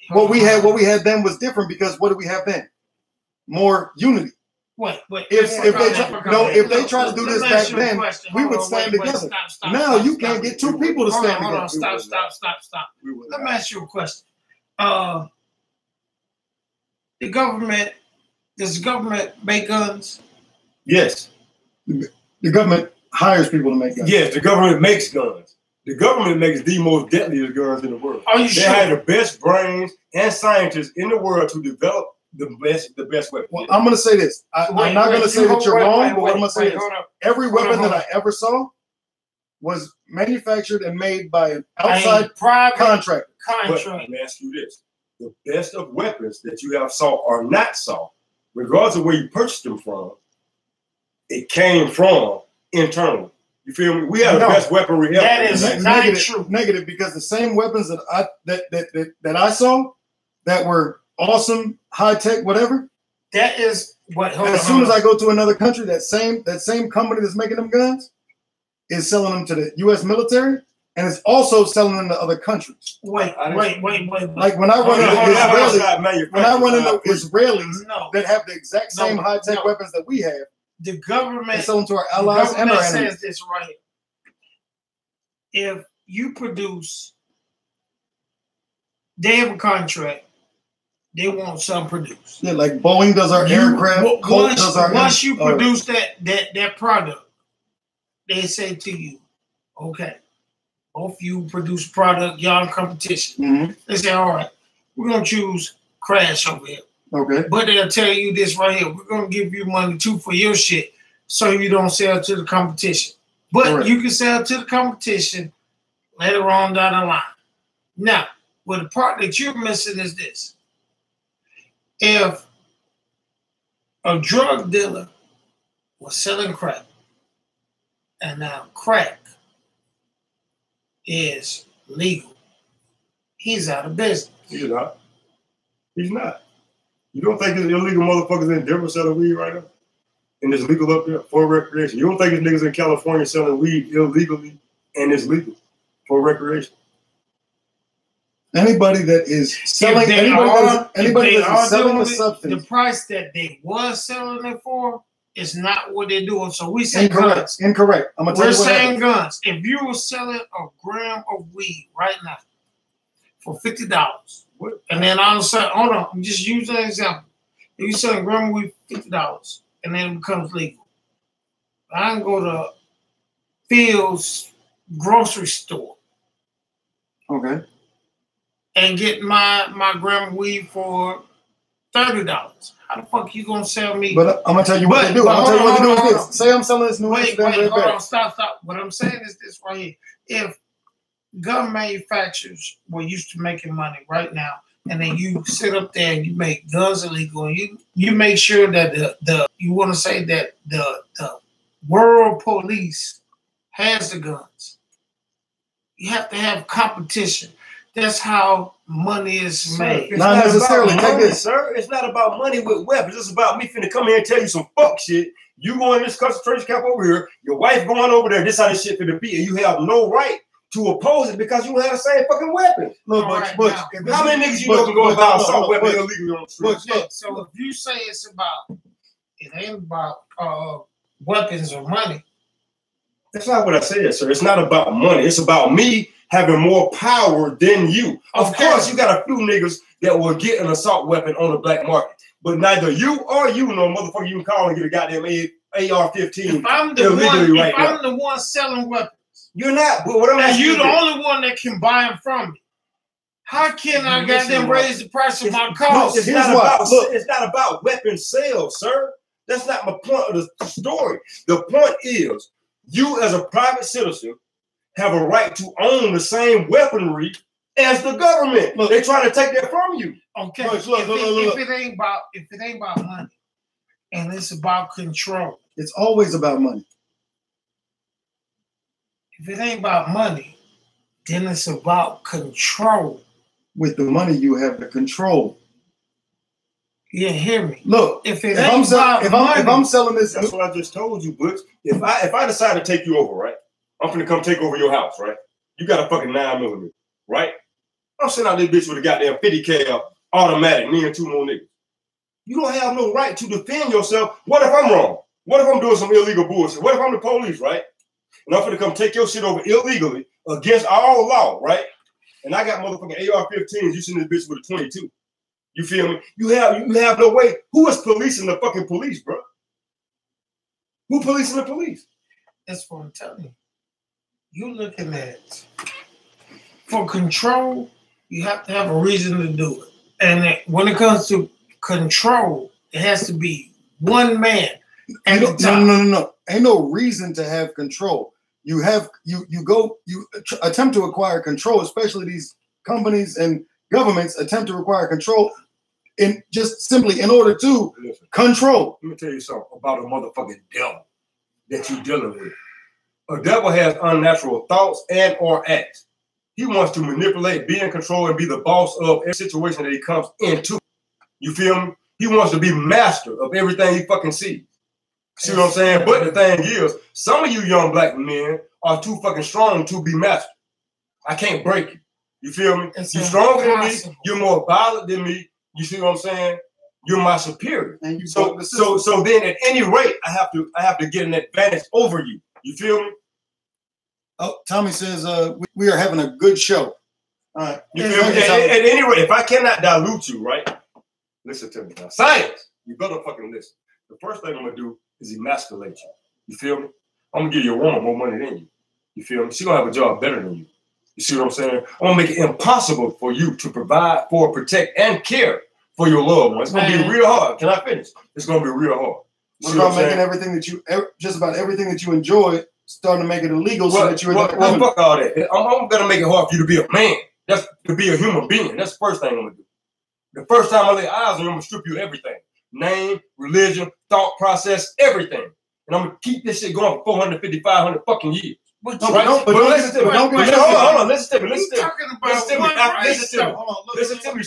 What we had then was different, because what did we have then? More unity. If they try to do this back then, we would stand together. Now you can't get two people to stand together. Stop. Let me ask you a question. Does the government make guns? Yes. The government hires people to make guns. Yes, the government makes guns. The government makes the most deadliest guns in the world. Are you sure? They have the best brains and scientists in the world to develop the best weapons. Well, I'm going to say this. I'm not going to say that you're wrong, but what I'm going to say is every weapon that I ever saw was manufactured and made by an outside private contractor. But let me ask you this. The best of weapons that you have saw or not saw, regardless of where you purchased them from, it came from internally. You feel me? We have the best weaponry ever. That is not true. Negative, because the same weapons that I saw that were awesome, high tech, whatever. That is what. As soon as I go to another country, that same company that's making them guns is selling them to the U.S. military, and it's also selling them to other countries. Wait. Like when I run into Israelis that have the exact same high tech weapons that we have. The government selling to our allies and our enemies. Says this right here. If you produce, they have a contract. They want some produced. Yeah, like Boeing does our aircraft. Once you produce that product, they say to you, okay, both you produce product, y'all in competition. Mm-hmm. They say, all right, we're gonna choose Crash over here. Okay. But they'll tell you this right here. We're going to give you money too for your shit so you don't sell to the competition. But Correct. you can sell to the competition later on down the line. Now, well, the part that you're missing is this. If a drug dealer was selling crack, and now crack is legal, he's out of business. He's not. He's not. You don't think it's illegal motherfuckers in Denver selling weed right now? And it's legal up there for recreation. You don't think it's niggas in California selling weed illegally and it's legal for recreation? Anybody that is selling, anybody that is selling a substance, the price that they was selling it for is not what they're doing. So we say incorrect. guns. Incorrect. I'm gonna tell We're you what saying happened. guns. If you were selling a gram of weed right now for $50, and then all of a sudden, hold on, I'm just using an example. If you're selling a gram of weed for $50, and then it becomes legal, I can go to Phil's grocery store. Okay. And get my gram of weed for $30. How the fuck you gonna sell me? But I'm gonna tell you what to do. I'm gonna tell you what to do with this. Say I'm selling this new Amsterdam Red hold Berry. on, stop. What I'm saying is this right here. If gun manufacturers were used to making money right now, and then you sit up there and you make guns illegal, and you make sure that you want to say that the world police has the guns. You have to have competition. That's how money is made. It's not necessarily. About money, sir. It's not about money with weapons. It's about me finna come here and tell you some fuck shit. You go in this concentration camp over here, your wife going over there, this how this shit finna be, and you have no right to oppose it because you have the same fucking weapon. Look, Butch, how many niggas you know can go about assault weapon illegally on the street? Look, so if you say it ain't about weapons or money. That's not what I said, sir. It's not about money. It's about me having more power than you. Of course, you got a few niggas that will get an assault weapon on the black market. But neither you or you know, motherfucker, you can call and get a goddamn AR-15 if I'm the one selling weapons. You're not. But what I'm you're the only one that can buy them from me. How can I get them raise the price of my cars? It's not about weapon sales, sir. That's not my point of the story. The point is, you as a private citizen have a right to own the same weaponry as the government. Look, they're trying to take that from you. Okay. If it ain't about money and it's about control. It's always about money. If it ain't about money, then it's about control. With the money you have the control. You didn't hear me. Look, if I'm selling this, that's what I just told you, Butch. If I decide to take you over, right? I'm finna come take over your house, right? You got a fucking 9mm, right? I'm sitting out this bitch with a goddamn 50 cal automatic, me and two more niggas. You don't have no right to defend yourself. What if I'm wrong? What if I'm doing some illegal bullshit? What if I'm the police, right? And I'm finna come take your shit over illegally against all law, right? And I got motherfucking AR-15s. You sitting this bitch with a 22. You feel me? You have no way. Who is policing the fucking police, bro? Who policing the police? That's what I'm telling you. You're looking at, for control, you have to have a reason to do it. And when it comes to control, it has to be one man at the top. No. Ain't no reason to have control. You attempt to acquire control, especially these companies and governments attempt to acquire control in just simply in order to control. Let me tell you something about a motherfucking devil that you're dealing with. A devil has unnatural thoughts and or acts. He wants to manipulate, be in control, and be the boss of every situation that he comes into. You feel me? He wants to be master of everything he fucking sees. See what I'm saying? But the thing is, some of you young black men are too fucking strong to be master. I can't break you. You feel me? You're stronger than me. You're more violent than me. You see what I'm saying? You're my superior. And so then at any rate, I have to get an advantage over you. You feel me? Oh, Tommy says we are having a good show. All right. You feel me? At any rate, if I cannot dilute you, right? Listen to me now. Science! You better fucking listen. The first thing I'm gonna do is emasculate you. You feel me? I'm gonna give your woman more money than you. You feel me? She's gonna have a job better than you. You see what I'm saying? I'm gonna make it impossible for you to provide for, protect, and care for your loved one. It's going to be real hard. Can I finish? It's going to be real hard. What about making everything that you, just about everything that you enjoy, starting to make it illegal so that you're well, fuck all that. I'm going to make it hard for you to be a man. That's to be a human being. That's the first thing I'm going to do. The first time I lay eyes on you, I'm going to strip you of everything. Name, religion, thought process, everything. And I'm going to keep this shit going for 450, 500 fucking years. But listen to me. Hold on. Listen to me. Listen to me,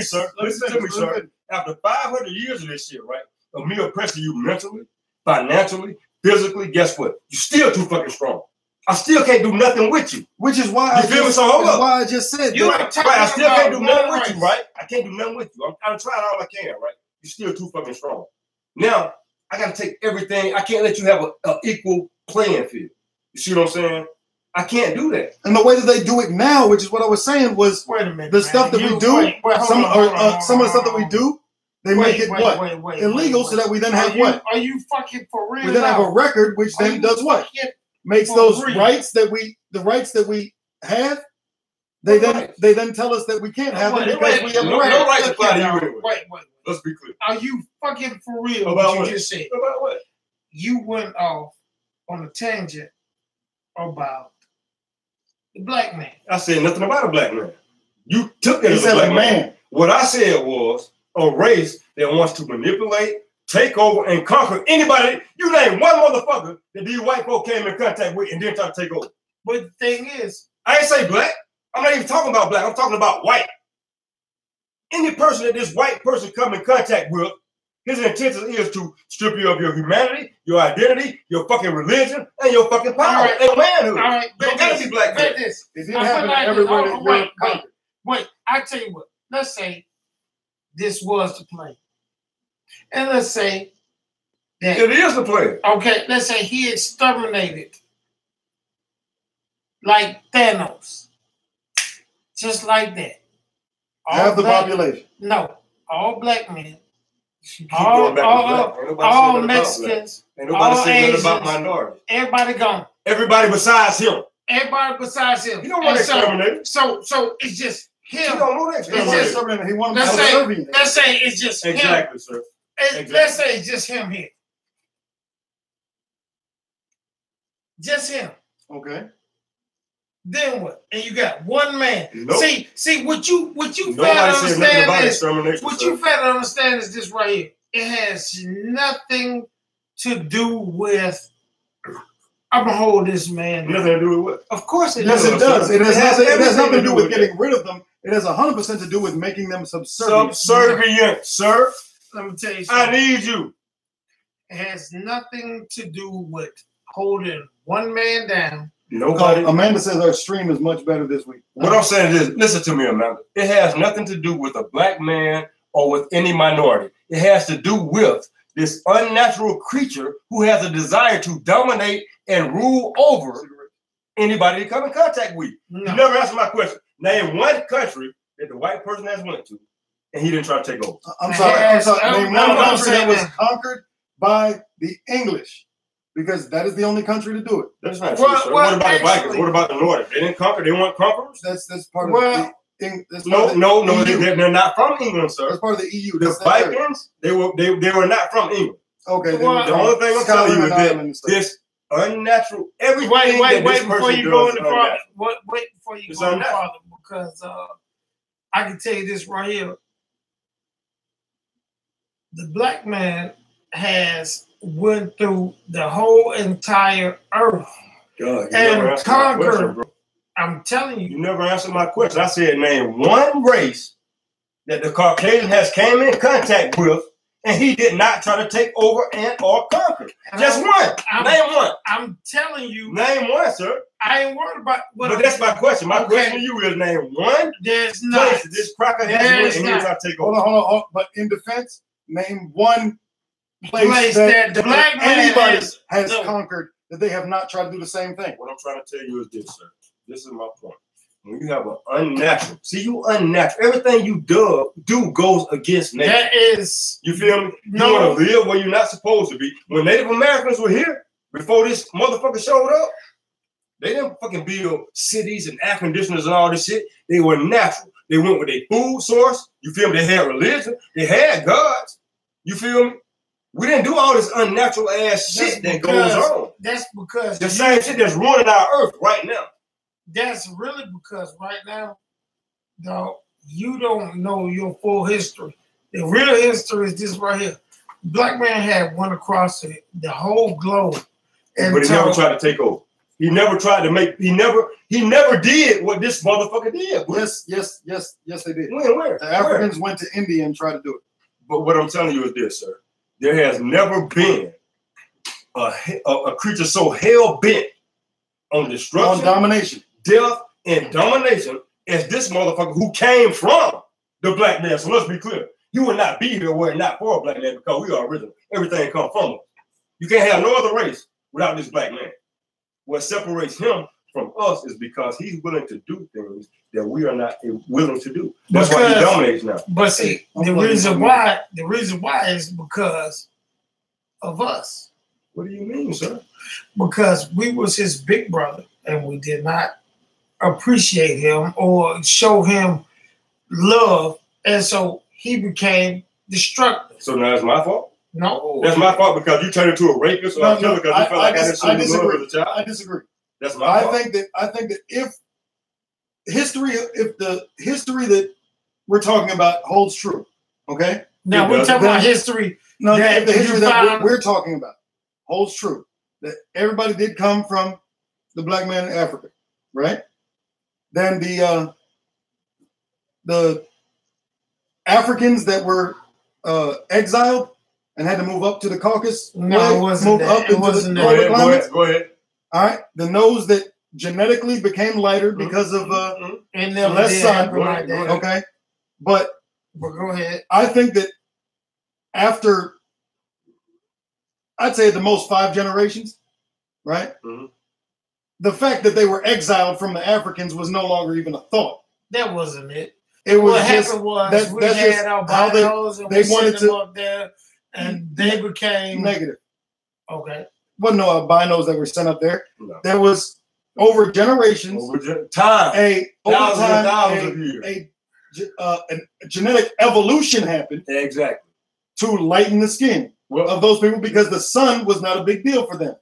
sir. Listen to me, sir. After 500 years of this shit, right? Of me oppressing you mentally, financially, physically, guess what? You're still too fucking strong. I still can't do nothing with you. Which is why I just said you right, I still can't do nothing with you, right? I can't do nothing with you. I'm trying all I can, right? You're still too fucking strong. Now, I gotta take everything. I can't let you have an equal playing field. You see what I'm saying? I can't do that. And the way that they do it now, which is what I was saying, was the stuff that we do, some of the stuff that we do, they make it illegal so that we then have what? Are you fucking for real? We then have a record which then does what? Makes those rights that we have, they then tell us that we can't have them because we have no rights apply to you anyway. Wait. Let's be clear. Are you fucking for real? About what you just said? About what? You went off on a tangent about the black man. I said nothing about a black man. You took it as a black man. What I said was a race that wants to manipulate, take over, and conquer anybody. You name one motherfucker that these white folk came in contact with and then try to take over. But the thing is, I ain't say black. I'm not even talking about black. I'm talking about white. Any person that this white person come in contact with, his intention is to strip you of your humanity, your identity, your fucking religion, and your fucking power and manhood. All right, you don't gotta be black. It didn't happen everywhere that you're conquered. Wait, I tell you what. Let's say this was the play. And let's say that it is the play. Okay, let's say he exterminated like Thanos. Just like that. Half the population. No, all black men. All Mexicans. Ain't nobody saying nothing about minorities. Everybody gone. Everybody besides him. Everybody besides him. You don't want to exterminate. So it's just him. You don't know that exterminate. He wanted let's say it's just him. Exactly, sir. Let's say it's just him here. Just him. Okay. Then what? And you got one man. Nope. See what you fail to understand is what you fail to understand is this right here. It has nothing to do with I'm gonna hold this man. Nothing to do with what? Of course it does. Yes, it does. It has nothing to do with getting rid of them. It has 100% to do with making them subservient. Subservient, sir. Let me tell you something. I need you. It has nothing to do with holding one man down. Nobody. Amanda says our stream is much better this week. What I'm saying is, listen to me, Amanda. It has nothing to do with a black man or with any minority. It has to do with this unnatural creature who has a desire to dominate and rule over anybody they come in contact with. No. You never answered my question. Name one country that the white person has went to and he didn't try to take over. I'm sorry. Name one country that was conquered by the English. Because that is the only country to do it. That's not true, sir. What about the Vikings? What about the Nordics? They didn't conquer. They weren't conquerors. That's part of no. They're not from England, sir. That's part of the EU. The Vikings, they were not from England. Okay. The only thing I'm telling you is that this unnatural. Everything. Wait before you go any farther. Wait before you go any farther, because I can tell you this right here. The black man has went through the whole entire earth and conquered. I'm telling you. You never answered my question. I said name one race that the Caucasian has came in contact with and he did not try to take over and or conquer. Just one. Name one. I'm telling you. Name one, sir. I ain't worried about but that's my question. My question to you is name one place that this cracker has went and he tried to take over. Hold on. But in defense, name one place that the black man has conquered that they have not tried to do the same thing. What I'm trying to tell you is this, sir. This is my point. When you have an unnatural, you unnatural. Everything you do goes against nature. That is, you feel me? You want to live where you're not supposed to be. When Native Americans were here, before this motherfucker showed up, they didn't fucking build cities and air conditioners and all this shit. They were natural. They went with their food source. You feel me? They had religion. They had gods. You feel me? We didn't do all this unnatural ass shit that goes on. That's because the same shit that's ruining our earth right now. That's really because right now, dog, you don't know your full history. The real history is this right here. Black man had went across the whole globe. But he never tried to take over. He never tried to make. He never did what this motherfucker did. Yes, they did. Where? The Africans went to India and tried to do it. But what I'm telling you is this, sir. There has never been a creature so hell bent on destruction, on domination, death, and domination as this motherfucker who came from the black man. So let's be clear. You would not be here were it not for a black man because we are original. Everything comes from us. You can't have no other race without this black man. What separates him from us is because he's willing to do things that we are not willing to do. That's why he dominates now. But see, the reason why is because of us. What do you mean, sir? Because we was his big brother and we did not appreciate him or show him love, and so he became destructive. So now it's my fault? No. That's my fault because you turned into a rapist or a killer because you felt like I didn't see you love as a child? I disagree. That's my fault. I think that if the history that we're talking about holds true, okay? Now we're talking about history. No, if the history that we're talking about holds true, that everybody did come from the black man in Africa, right? Then the Africans that were exiled and had to move up to the Caucasus. No, it wasn't that. It wasn't that. Go ahead. All right. The nose that genetically became lighter because of less sun. Like that. Okay. But go ahead. I think that after, I'd say at the most 5 generations, right? Mm-hmm. The fact that they were exiled from the Africans was no longer even a thought. That wasn't it. It was what just, happened was we had our binos and we wanted them up there, and they became negative. Okay. Wasn't no albinos that were sent up there. No. There was over generations, thousands of years, a genetic evolution happened. Exactly. To lighten the skin of those people because the sun was not a big deal for them.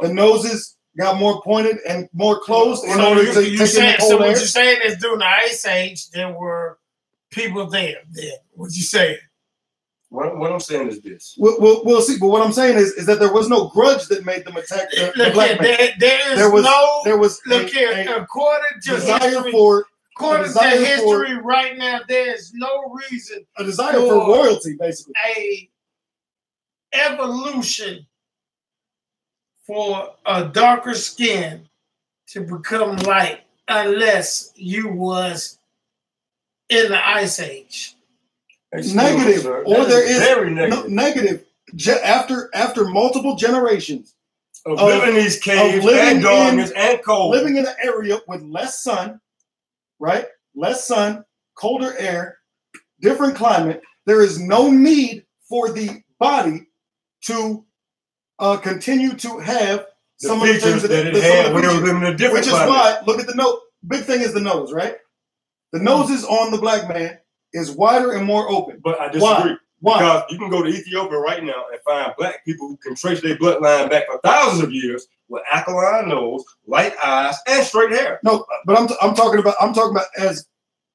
The noses got more pointed and more closed in order to take in the cold air. So what you're saying is during the Ice Age, there were people there. What you saying? What I'm saying is this. We'll see. But what I'm saying is that there was no grudge that made them attack the black man. There was according to history, according to history right now, there's no reason. A desire for royalty, basically. A evolution for a darker skin to become light unless you was in the Ice Age. Negative, or there is very negative. After multiple generations of living in these caves and darkness and cold, living in an area with less sun, right? Less sun, colder air, different climate. There is no need for the body to continue to have some of the things that it had when it was living in a different climate. Which is why, look at the nose. Big thing is the nose, right? The noses on the black man is wider and more open. But I disagree. Why? Because you can go to Ethiopia right now and find black people who can trace their bloodline back for thousands of years with aquiline nose, light eyes, and straight hair. No, but I'm talking about as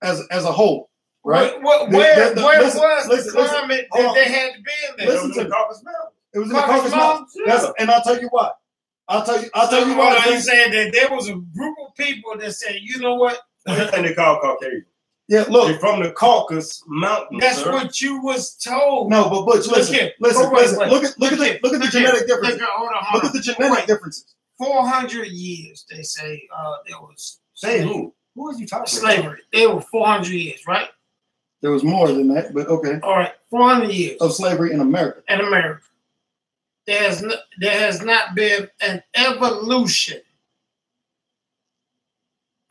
a whole, right? Where was the climate that they had to be in there? Listen to the Caucasus Mountains. It was in the Caucasus Mountains. Yeah. And I'll tell you why. I'll tell you why. Are you saying that there was a group of people that said, you know what? What do you think they call Caucasian? Yeah, look. They're from the Caucasus Mountains. That's what you was told. No, but Butch, listen. Look at the genetic differences. Look at the genetic differences. 400 years, they say there was. Say who? Who was you talking slavery? About? There were 400 years, right? There was more than that, but okay. All right, 400 years of slavery in America. There has not been an evolution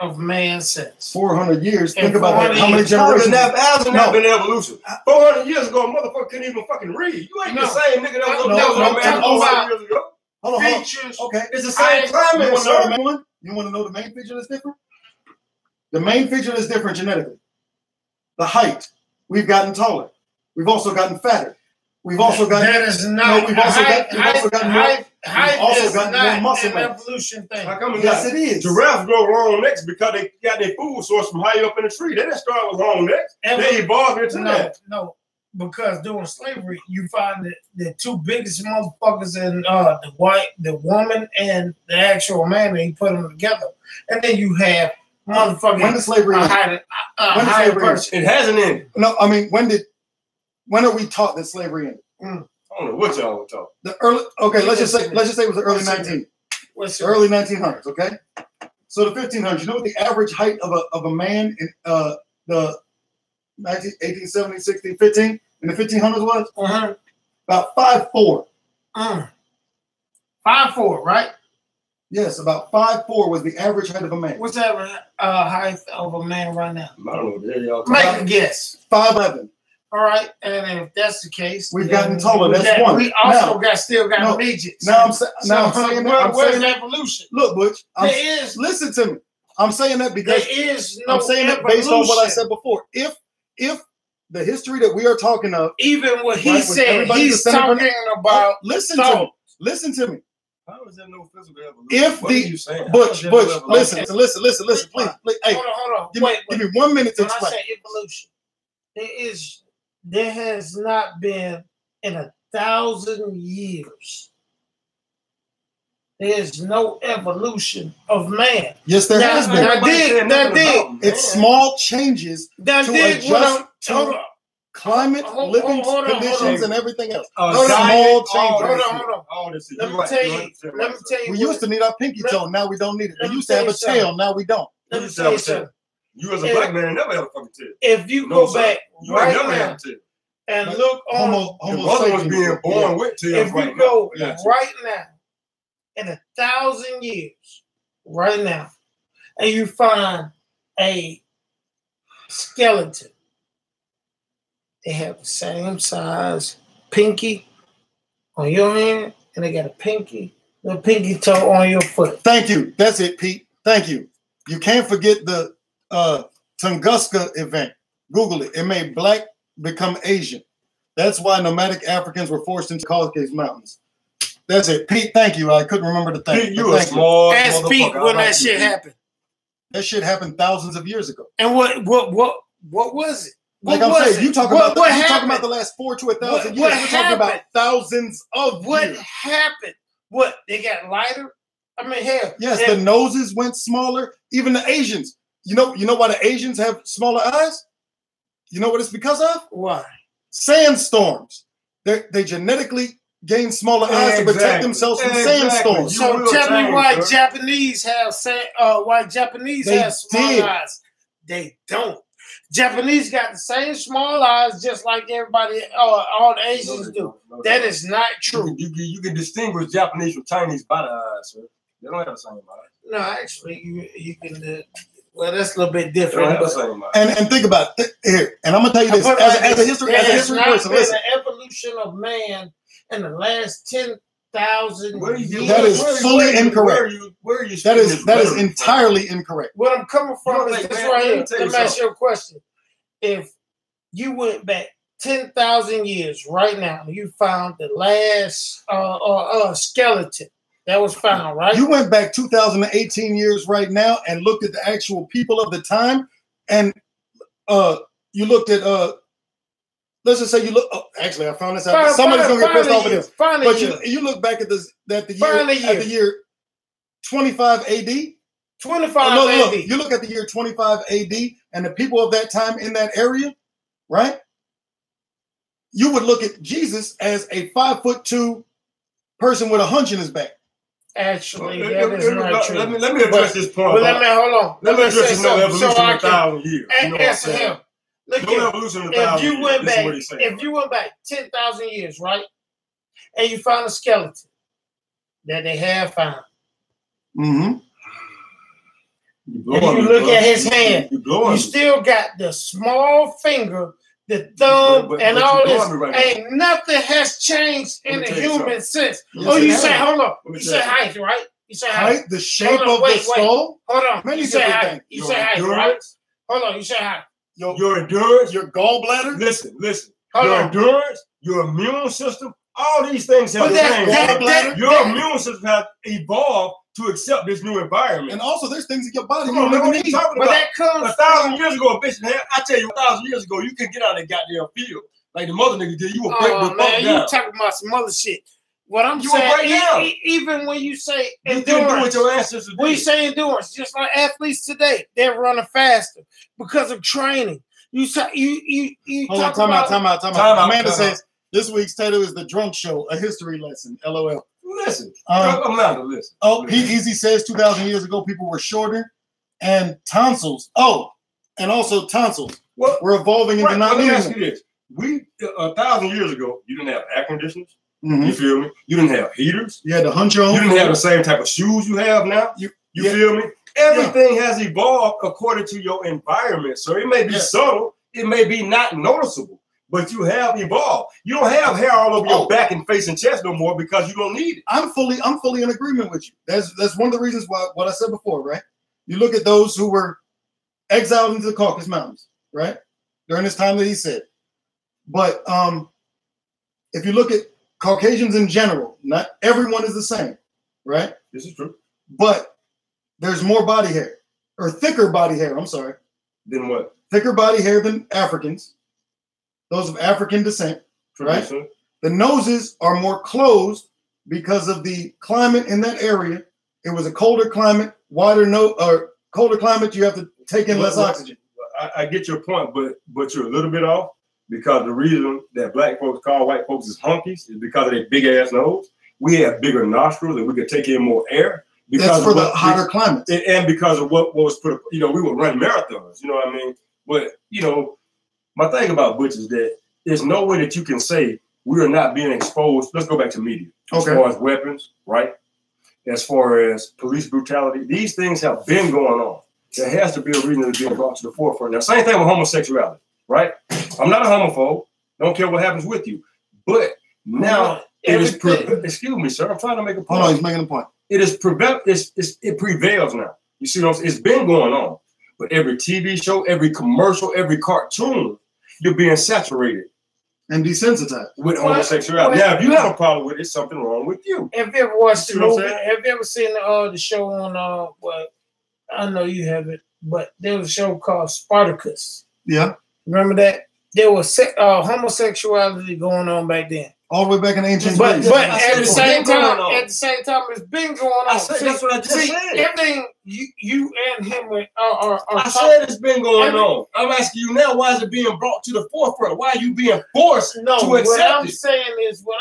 of man since 400 years. Think about that. How many generations? Has not been evolution. 400 years ago, a motherfucker couldn't even fucking read. You ain't the same nigga that was up there 400 years ago. Hold on. Okay, it's the same climate. You want to know the main feature that's different? The main feature that's different genetically the height. We've gotten taller. We've also gotten fatter. We've also gotten. That is not. No, we've also gotten more. Height is gotten not more muscle an mass. evolution thing. How come Yes, it is. Giraffes grow long necks because they got their food source from high up in the tree. They didn't start with long necks. They evolved into that. No, because during slavery, you find that the two biggest motherfuckers in the woman and the actual man, and you put them together, and then you have motherfucking when did slavery end? It hasn't ended. No, I mean when are we taught that slavery ended? I don't know what y'all were talking. The early. Okay, let's just say it was the early 1900s. Okay, so the 1500s. You know what the average height of a man in the 1870, 16, 15 in the 1500s was? About 5'4". 5'4", right? Yes, about 5'4" was the average height of a man. What's the average height of a man right now? I don't know. There y'all Make a guess. 5'11". All right, and if that's the case, we've gotten taller. That's one. We also still got midgets. Now I'm saying that. Where's evolution? Look, Butch. There is. Listen to me. I'm saying that because there is no I'm saying that based on what I said before. If the history that we are talking of, even what he said, he's talking about. Listen to me. Listen to me. How is there no physical evolution? If what are you saying? Butch, listen, please. Hey, hold on. Give me 1 minute to explain. When I say evolution, there has not been in 1,000 years. There's no evolution of man. Yes, there has been. That did. It's small changes to adjust to climate, living conditions, and everything else. Small changes. Hold on. Let me tell you. We used to need our pinky toe. Now we don't need it. We used to have a tail. Now we don't. Let me tell you something. You as a black man never had a fucking tail. If you go back right now and look on the mother was being born with tails. If you go right now in 1,000 years, right now, and you find a skeleton, they have the same size pinky on your hand, and they got a pinky toe on your foot. Thank you. That's it, Pete. Thank you. You can't forget the Tunguska event. Google it. It made black become Asian. That's why nomadic Africans were forced into Caucasus Mountains. That's it. Pete, thank you. I couldn't remember the thing. Pete, you a small Ask Pete when that shit happened. That shit happened thousands of years ago. And what was it? Like I'm saying, you talking about the last 4 to 1,000 years. We're talking about thousands of years. What happened? What, they got lighter? I mean, hell. Yes, the noses went smaller. Even the Asians. You know why the Asians have smaller eyes? You know what it's because of? Why? Sandstorms. They genetically gain smaller eyes to protect themselves from sandstorms. So tell me why Japanese have small eyes. They don't. Japanese got the same small eyes just like everybody, all the Asians do. That is not true. You can distinguish Japanese from Chinese by the eyes, sir. They don't have the same eyes. No, actually, you can. Well, that's a little bit different. And think about it here. And I'm gonna tell you this as a history person. Listen, the evolution of man in the last 10,000 years. That is fully incorrect. Where are you? That is entirely incorrect. What I'm coming from is this right here. Let me ask you a question. If you went back 10,000 years right now, you found the last skeleton that was found, right? You went back 2,018 years right now and looked at the actual people of the time, and you looked at let's just say you look. Oh, actually, I found this out. Somebody's gonna get pissed off of this. But you look back at the year 25 AD. 25 AD. AD. You look at the year 25 AD, and the people of that time in that area, right? You would look at Jesus as a 5'2" person with a hunch in his back. Actually, that is not true. Let me address this point. But hold on. Let me address no evolution in 1,000 years. Answer him. Look, no evolution in 1,000 years. If you went back 10,000 years, right, and you found a skeleton that they have found, mm-hmm. And you look at his hand, you still got the small finger, the thumb, and all this. Ain't nothing has changed in the human since. You say, hold on. You say height, right? You say height. The shape of the skull? Hold on. Many you say different height. things. You say height, right? Hold on. You say height. your endurance, your gallbladder. Listen. Your endurance, your immune system, all these things have changed. Your immune system has evolved to accept this new environment. And also, there's things in your body you don't even need. But that comes 1,000 years ago, bitch. I tell you, 1,000 years ago, you couldn't get out of that goddamn field like the mother nigga did. You would break the fuck down. You talking about some other shit. What I'm saying, even when you say endurance, you can do what your ancestors did. When you say endurance, just like athletes today, they're running faster because of training. Time out. Amanda says this week's title is The Drunk Show, a history lesson. LOL. Listen. Amanda, listen. Easy says 2,000 years ago people were shorter, and tonsils. And also tonsils were evolving into not needing. Let me ask you this: 1,000 years ago, you didn't have air conditioners. Mm-hmm. You feel me? You didn't have heaters. You had to hunch on. You didn't have the same type of shoes you have now. You feel me? Everything has evolved according to your environment. So it may be subtle, it may be not noticeable, but you have evolved. You don't have hair all over your back and face and chest no more because you don't need it. I'm fully in agreement with you. That's one of the reasons why what I said before, right? You look at those who were exiled into the Caucasus Mountains, right? During this time that he said. But if you look at Caucasians in general, not everyone is the same, right? This is true. But there's more body hair, or thicker body hair, I'm sorry. Than what? Thicker body hair than Africans, those of African descent, right? The noses are more closed because of the climate in that area. It was a colder climate, colder climate, you have to take in less oxygen. I get your point, but you're a little bit off because the reason that black folks call white folks is hunkies is because of their big ass nose. We have bigger nostrils and we could take in more air. That's for the hotter climate. And because of what was put, we would run marathons, you know what I mean? But, my thing about Butch is that there's no way that you can say we are not being exposed. Let's go back to media. As far as weapons, right? As far as police brutality, these things have been going on. There has to be a reason to be brought to the forefront. Now, same thing with homosexuality, right? I'm not a homophobe. Don't care what happens with you. But now it is, excuse me, sir, I'm trying to make a point. Hold on, he's making a point. It prevails now. You see what I'm saying? It's been going on. But every TV show, every commercial, every cartoon, you're being saturated. And desensitized. With homosexuality. Now, if you have a problem with it, something wrong with you. Have you ever watched the movie? Have you ever seen the show on, I know you haven't, but there was a show called Spartacus. Yeah. Remember that? There was homosexuality going on back then. All the way back in ancient Greece. But at the same time, it's been going on. That's what I just said. Everything you and him are I said it's been going on. I'm asking you now, why is it being brought to the forefront? Why are you being forced to accept it? What I'm saying is, when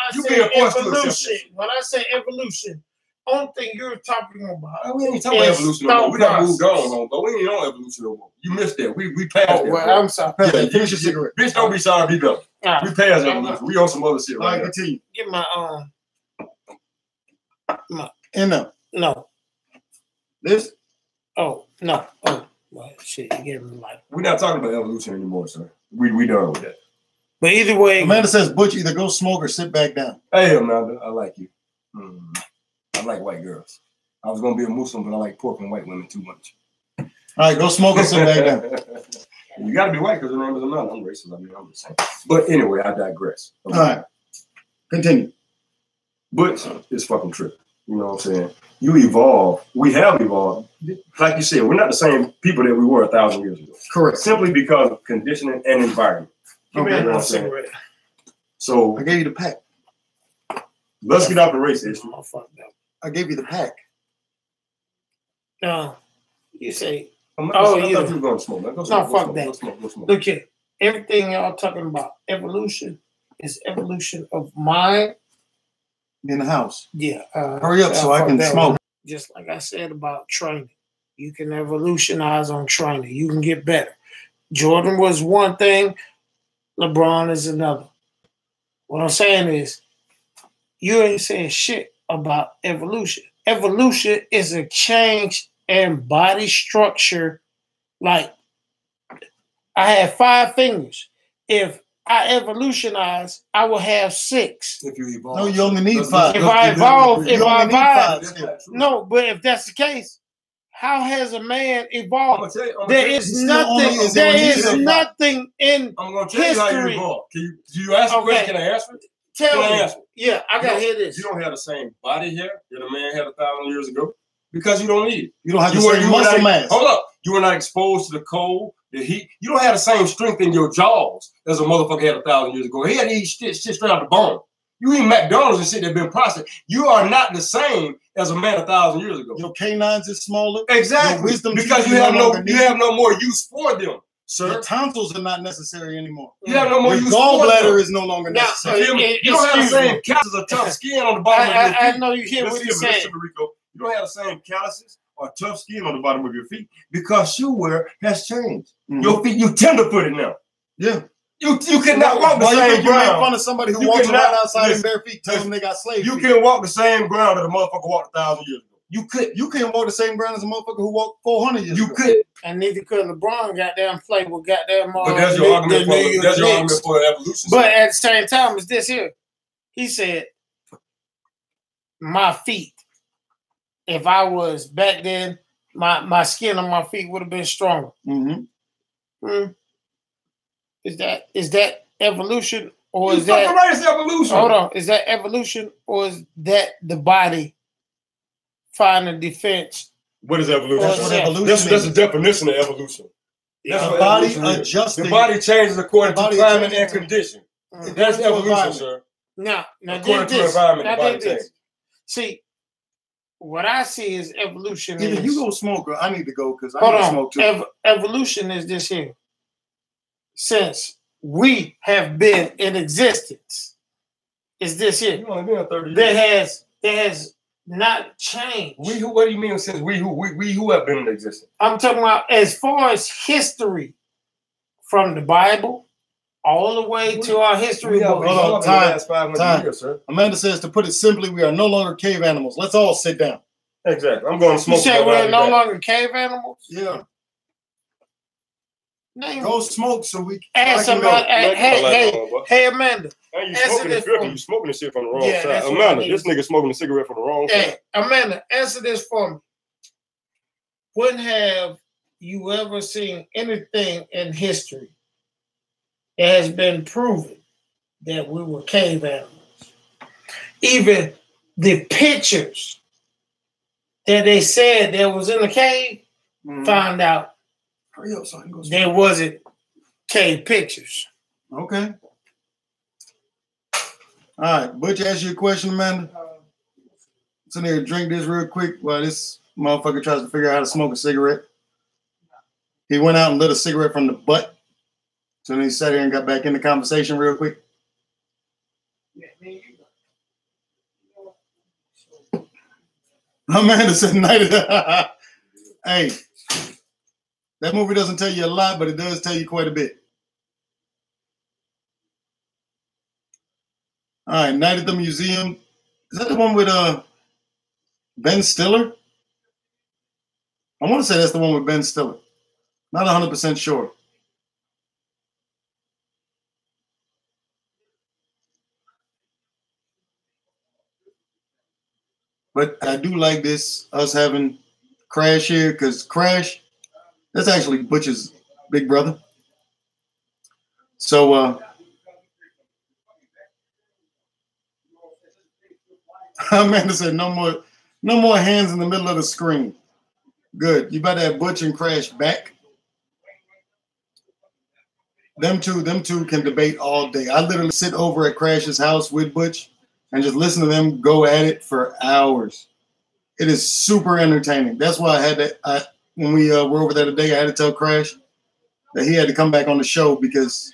I say evolution, only thing you're talking about. We ain't talking about evolution no more. We done moved on, but we ain't on evolution no more. You missed that. We passed that. Well, I'm sorry. Yeah, finish your cigarette. Bitch, don't be sorry, be better. We passed evolution. We on some other shit right now. Continue. Get my No. This? Oh, no. Oh, well, shit, you gave me life. We're not talking about evolution anymore, sir. We done with that. But either way. Amanda says, Butch, either go smoke or sit back down. Hey, Amanda, I like you. I like white girls. I was going to be a Muslim, but I like pork and white women too much. All right, go smoke or sit back down. You got to be white because her name is Amanda. I'm racist. I'm just saying. But anyway, I digress. Okay. All right. Continue. But it's fucking true. You know what I'm saying? You evolve. We have evolved. Like you said, we're not the same people that we were 1,000 years ago. Correct. Simply because of conditioning and environment. Okay. You know what I'm saying? So I gave you the pack. Let's get out the race issue. I gave you the pack. No, you say. I thought you were going to smoke. No, fuck that. Go smoke. Look here. Everything y'all talking about evolution is evolution of mind. In the house. Yeah. Hurry up so I can smoke. Just like I said about training. You can evolutionize on training. You can get better. Jordan was one thing. LeBron is another. What I'm saying is, you ain't saying shit about evolution. Evolution is a change in body structure. Like, I have 5 fingers. If I evolutionize, I will have 6. If you evolve. No, you only need 5. If I evolve, no, but if that's the case, How has a man I'm evolved? gonna tell you. There is nothing. There is nothing in I'm gonna tell you how you history. evolved. Do you ask the question? Can I answer it? Tell Can I me. answer it? Yeah, I gotta hear this. You don't have the same body hair that a man had 1,000 years ago because you don't need it. You don't have the same muscle mass. Hold up. You were not exposed to the cold, the heat. You don't have the same strength in your jaws as a motherfucker had 1,000 years ago. He had to eat shit straight out the bone. You eat McDonald's and shit that been processed. You are not the same as a man 1,000 years ago. Your canines is smaller. Exactly. Your wisdom because you have no more use for them, sir. Your tonsils are not necessary anymore. You have no more use for them. Your gallbladder is no longer Now, necessary. You don't have the same calluses or tough skin on the bottom of your feet. I know you hear what he's saying. Rico. You don't have the same calluses or tough skin on the bottom of your feet because shoe wear has changed. Your feet, you tenderfooted now. Yeah. You cannot walk the same ground. You make fun of somebody who walks around outside in bare feet, tell them they got slave feet. You can't walk the same ground that a motherfucker walked 1,000 years ago. You can't walk the same ground as a motherfucker who walked 400 years ago. You could. And neither could LeBron goddamn play with goddamn. But that's your argument for evolution. But at the same time, it's this here. He said, my feet. If I was back then, my skin on my feet would have been stronger. Is that evolution or is that right, it's evolution? Hold on, is that evolution or is that the body finding defense? What is evolution? That's what evolution is. That's the definition of evolution. That's the body adjusting. The body changes according to climate and condition. That's evolution, sir. Now according to environment, the body changes. See, what I see is evolution. Either you go smoke or I need to go because I need to smoke too. Evolution is this here. Since we have been in existence, is this here. You only been 30 years. That has not changed. What do you mean since we who have been in existence? I'm talking about as far as history, from the Bible all the way to our history book. Hold on, time. Years, sir. Amanda says, to put it simply, we are no longer cave animals. Let's all sit down. Exactly. I'm going to smoke. You say we're no longer cave animals? Yeah. Name go smoke so we can somebody. Hey, Amanda. Hey, you smoking this shit from the wrong side. Amanda, this nigga smoking a cigarette from the wrong side. Amanda, answer this for me. When have you ever seen anything in history that has been proven that we were cave animals? Even the pictures that they said that was in the cave, found out there wasn't cave pictures. Okay. All right. Butch, ask you a question, Amanda. So there, drink this real quick while this motherfucker tries to figure out how to smoke a cigarette. He went out and lit a cigarette from the butt. So then he sat here and got back in the conversation real quick. Amanda said, hey. That movie doesn't tell you a lot, but it does tell you quite a bit. All right, Night at the Museum. Is that the one with Ben Stiller? I want to say that's the one with Ben Stiller. Not 100% sure. But I do like this, us having Crash here, because Crash, that's actually Butch's big brother. So, Amanda said, no more hands in the middle of the screen. Good. You better have Butch and Crash back. Them two can debate all day. I literally sit over at Crash's house with Butch and just listen to them go at it for hours. It is super entertaining. That's why I had to, when we were over there today, I had to tell Crash that he had to come back on the show because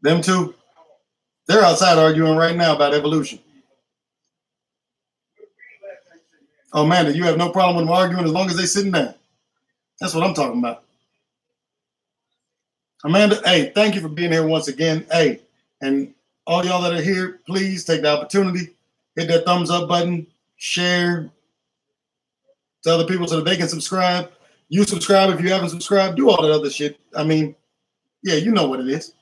them two, they're outside arguing right now about evolution. Oh, Amanda, you have no problem with them arguing as long as they're sitting down. That's what I'm talking about. Amanda, hey, thank you for being here once again. Hey, and all y'all that are here, please take the opportunity, hit that thumbs up button, share to other people so that they can subscribe. You subscribe if you haven't subscribed. Do all that other shit. I mean, yeah, you know what it is.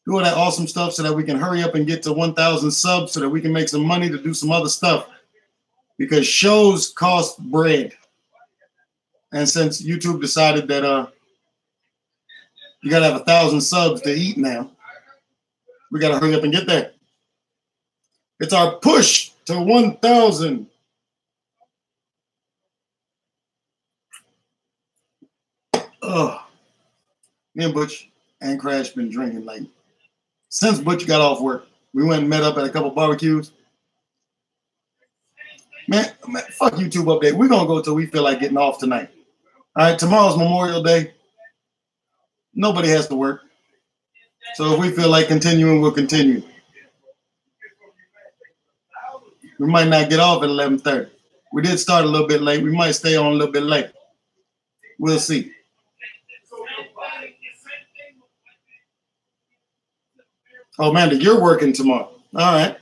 Do all that awesome stuff so that we can hurry up and get to 1,000 subs so that we can make some money to do some other stuff. because shows cost bread. And since YouTube decided that you gotta have 1,000 subs to eat now, we gotta hurry up and get there. It's our push to 1,000. Me and Butch and Crash been drinking like since Butch got off work. We went and met up at a couple barbecues. Man, fuck YouTube update. We're gonna go till we feel like getting off tonight. All right, tomorrow's Memorial Day. Nobody has to work. So if we feel like continuing, we'll continue. We might not get off at 11:30. We did start a little bit late. We might stay on a little bit late. We'll see. Oh, Amanda, you're working tomorrow. All right.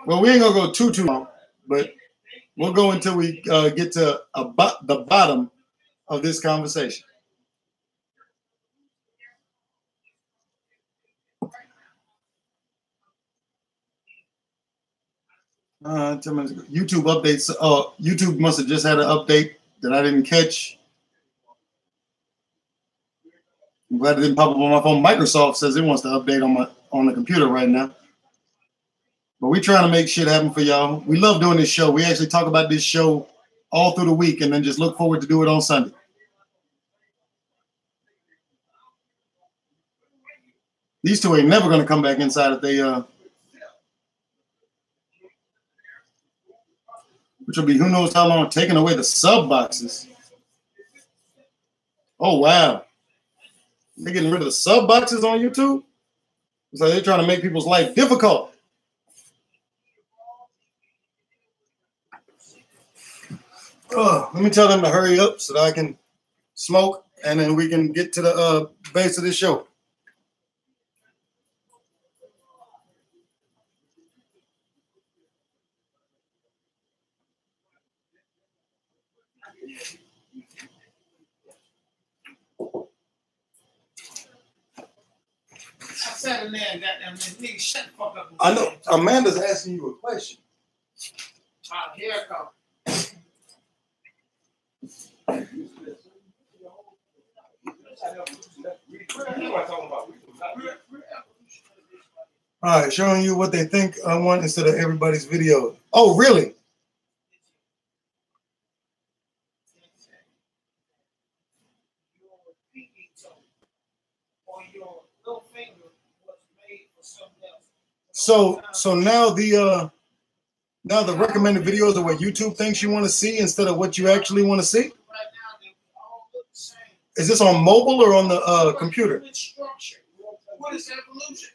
Well, we ain't going to go too long, but we'll go until we get to the bottom of this conversation. YouTube updates. YouTube must have just had an update that I didn't catch. I'm glad it didn't pop up on my phone. Microsoft says it wants to update on the computer right now. But we're trying to make shit happen for y'all. We love doing this show. We actually talk about this show all through the week and then just look forward to do it on Sunday. These two ain't never going to come back inside if they which will be who knows how long, taking away the sub boxes. Oh, wow. They're getting rid of the sub boxes on YouTube? So they're trying to make people's life difficult. Let me tell them to hurry up so that I can smoke and then we can get to the base of this show. Nigga, shut the fuck up. I know. Amanda's asking you a question. Here it comes. All right, showing you what they think I want instead of everybody's video. Oh, really? So now the recommended videos are what YouTube thinks you want to see instead of what you actually want to see? Is this on mobile or on the computer? What is evolution?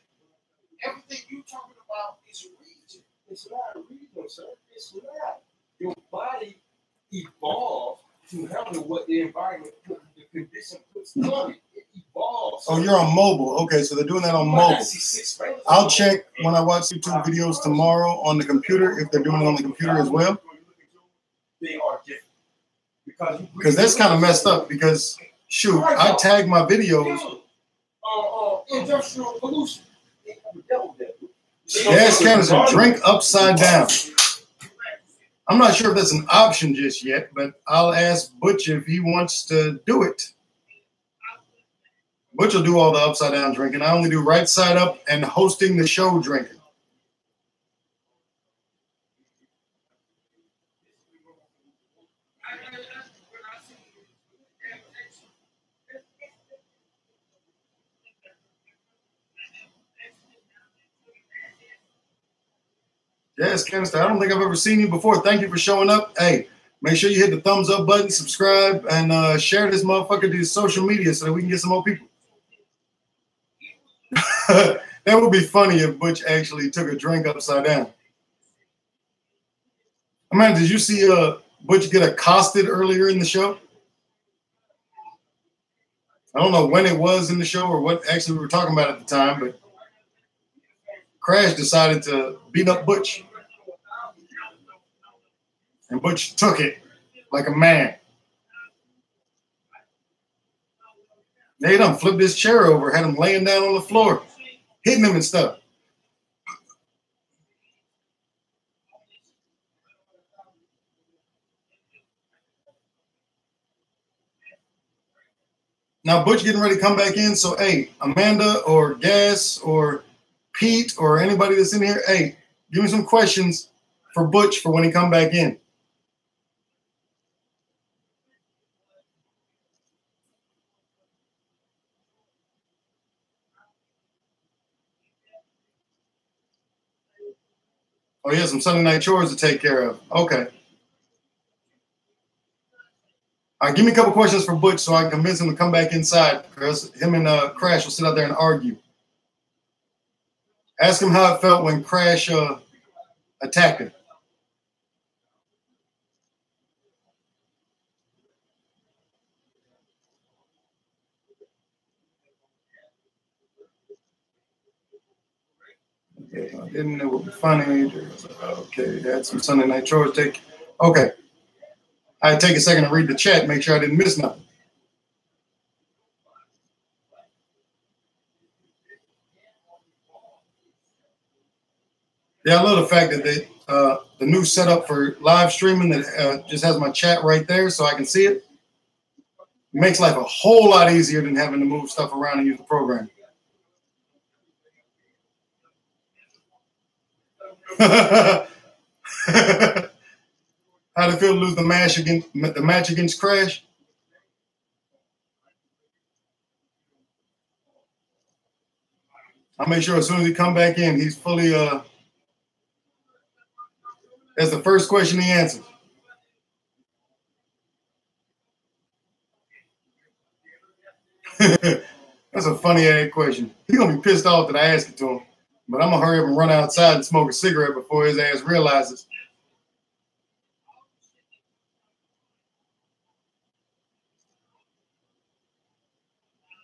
Everything you're talking about is a region. It's not a region, sir. It's not. Your body evolves to handle what the environment, the condition puts on it. It evolves. Oh, you're on mobile. Okay, so they're doing that on mobile. I'll check when I watch YouTube videos tomorrow on the computer if they're doing it on the computer as well. They are different. Because that's kind of messed up because, shoot, I tag my videos. Industrial pollution. Gas cans and drink upside down. I'm not sure if that's an option just yet, but I'll ask Butch if he wants to do it. Butch will do all the upside down drinking. I only do right side up and hosting the show drinking. Yes, Canister, I don't think I've ever seen you before. Thank you for showing up. Hey, make sure you hit the thumbs up button, subscribe, and share this motherfucker to social media so that we can get some more people. That would be funny if Butch actually took a drink upside down. Man, did you see Butch get accosted earlier in the show? I don't know when it was in the show or what actually we were talking about at the time, but Crash decided to beat up Butch. And Butch took it like a man. They done flipped his chair over, had him laying down on the floor, hitting him and stuff. Now Butch getting ready to come back in. So hey, Amanda or Gas or Pete or anybody that's in here, hey, give me some questions for Butch for when he come back in. Oh, he has some Sunday night chores to take care of. Okay. All right, give me a couple questions for Butch so I can convince him to come back inside because him and Crash will sit out there and argue. Ask him how it felt when Crash attacked him. Okay, I didn't know what was funny. Okay, had some Sunday night chores to take. Okay. I take a second to read the chat, make sure I didn't miss nothing. Yeah, I love the fact that they the new setup for live streaming that just has my chat right there so I can see it. It makes life a whole lot easier than having to move stuff around and use the program. How did it feel to lose the match against Crash? I'll make sure as soon as he come back in, he's fully that's the first question he answers. That's a funny ass question. He's gonna be pissed off that I asked it to him. But I'm gonna hurry up and run outside and smoke a cigarette before his ass realizes.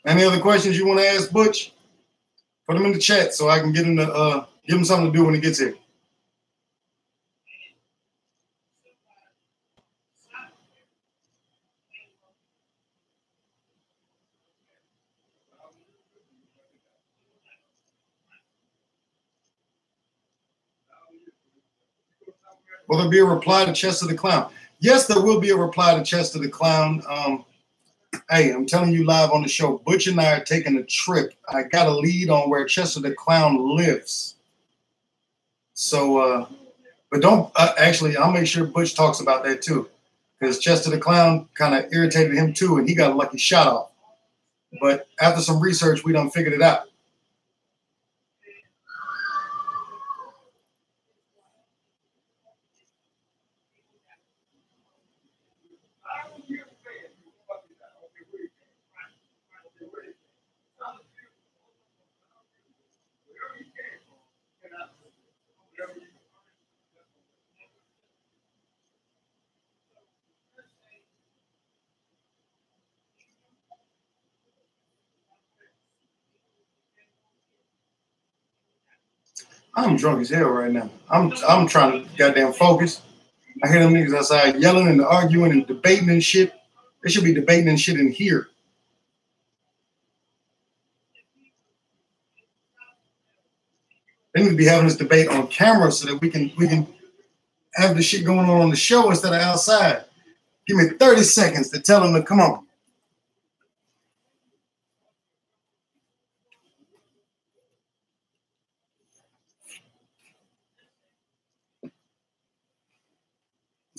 Any other questions you want to ask Butch? Put them in the chat so I can get him to give him something to do when he gets here. Will there be a reply to Chester the Clown? Yes, there will be a reply to Chester the Clown. Hey, I'm telling you live on the show, Butch and I are taking a trip. I got a lead on where Chester the Clown lives. So, but don't, actually, I'll make sure Butch talks about that too. Because Chester the Clown kind of irritated him too, and he got a lucky shot off. But after some research, we done figured it out. I'm drunk as hell right now. I'm trying to goddamn focus. I hear them niggas outside yelling and arguing and debating and shit. They should be debating and shit in here. They need to be having this debate on camera so that we can have the shit going on the show instead of outside. Give me 30 seconds to tell them to come on.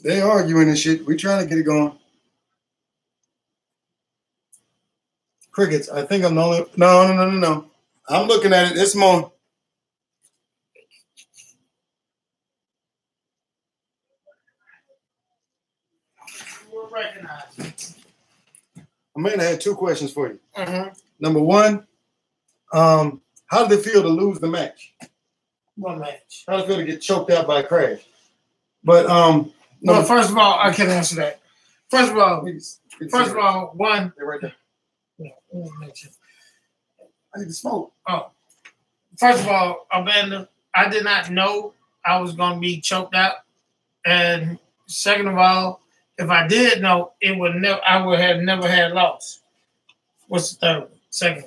They arguing and shit. We trying to get it going. Crickets. I think I'm the only. No. I'm looking at it. It's more. Amanda had two questions for you. Number one, how did it feel to lose the match? What match? How did it feel to get choked out by Crash? But well, first of all, I can answer that. First of all, one. They're right there. Yeah, I need to smoke. Oh, first of all, Amanda, I did not know I was going to be choked out, and second of all, if I did know, it would never. I would have never had loss. What's the third one? Second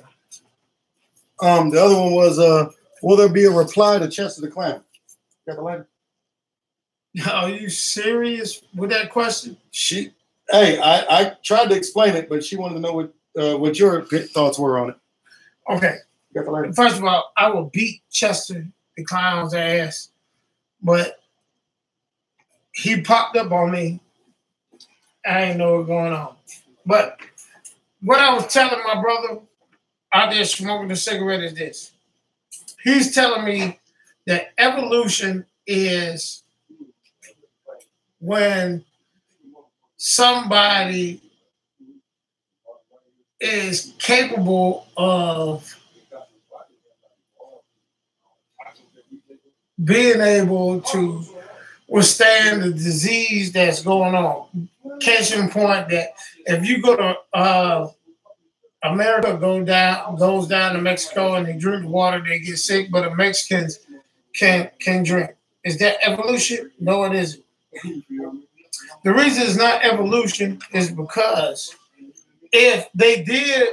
one. The other one was will there be a reply to Chester the Clown? Got the letter? Are you serious with that question? I tried to explain it, but she wanted to know what your thoughts were on it. Okay. First of all, I will beat Chester the Clown's ass, but he popped up on me. I didn't know what was going on. But what I was telling my brother out there smoking a cigarette is this. He's telling me that evolution is when somebody is capable of being able to withstand the disease that's going on. Case in point that if you go to America goes down to Mexico and they drink water, they get sick, but the Mexicans can drink. Is that evolution? No, it isn't. The reason it's not evolution is because if they did,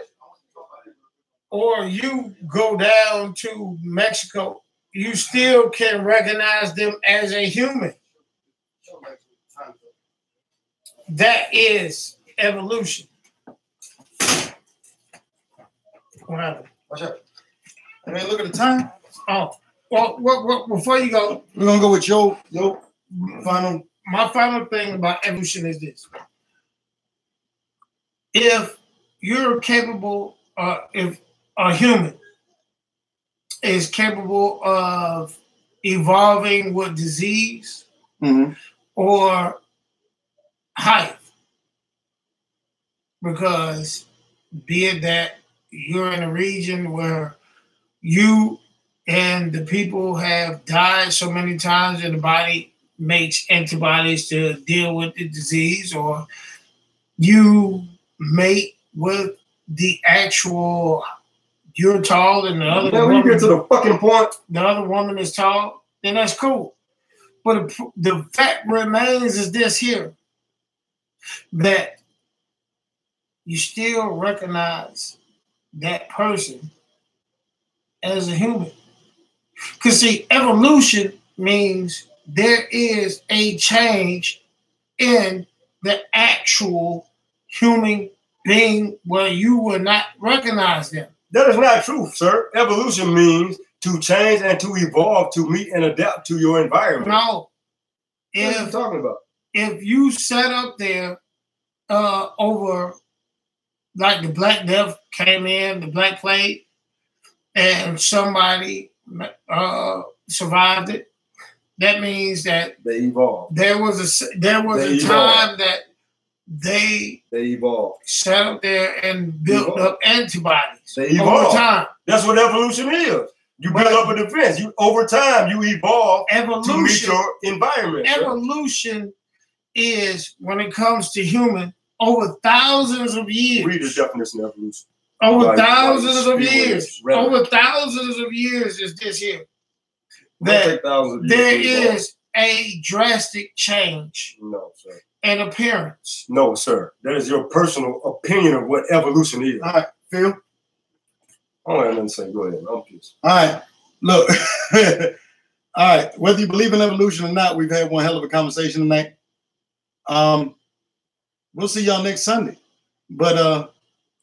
or you go down to Mexico, you still can recognize them as a human. That is evolution. What happened? Watch out. I mean, look at the time. Oh, well, before you go, we're gonna go with your final. My final thing about evolution is this: if you're capable, if a human is capable of evolving with disease or height, because be it that you're in a region where you and the people have died so many times and the body makes antibodies to deal with the disease, or you mate with the actual, you're tall and the other woman, you get to the fucking point. The other woman is tall, then that's cool. But the fact remains is this here, that you still recognize that person as a human. Because see, evolution means there is a change in the actual human being where you will not recognize them. That is not true, sir. Evolution means to change and to evolve to meet and adapt to your environment. No. What are you talking about? If you set up there over, like the Black Death came in, the Black Plague, and somebody survived it, that means that they evolved. There was a time that they evolved, sat up there and built up antibodies. They evolved. Over time. That's what evolution is. You build up a defense. You over time you evolve to meet your environment. Evolution is when it comes to human over thousands of years. Read the definition of evolution. Over thousands of years. Over thousands of years is this here. That there is a drastic change. No, sir. In appearance. No, sir. That is your personal opinion of what evolution is. All right, Phil. I don't have nothing to say. Go ahead. I'm pissed. All right. Look. All right. Whether you believe in evolution or not, we've had one hell of a conversation tonight. We'll see y'all next Sunday. But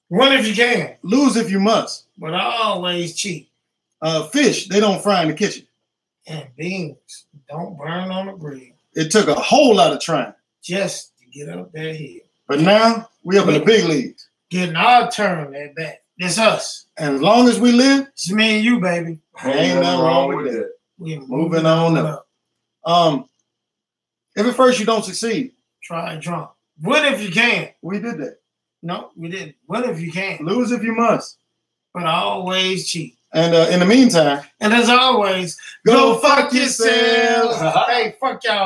win if you can. Lose if you must. But always cheat. Fish, they don't fry in the kitchen. And beans don't burn on the grill. It took a whole lot of trying. Just to get up that hill. But now, we up in the big leagues. Getting our turn at bat. It's us. And as long as we live, it's me and you, baby. Ain't nothing wrong with that. We're moving on up. If at first you don't succeed, try drunk. Win if you can. We did that. No, we didn't. Win if you can. Lose if you must. But always cheat. And in the meantime, and as always, go fuck yourself. Hey, fuck y'all.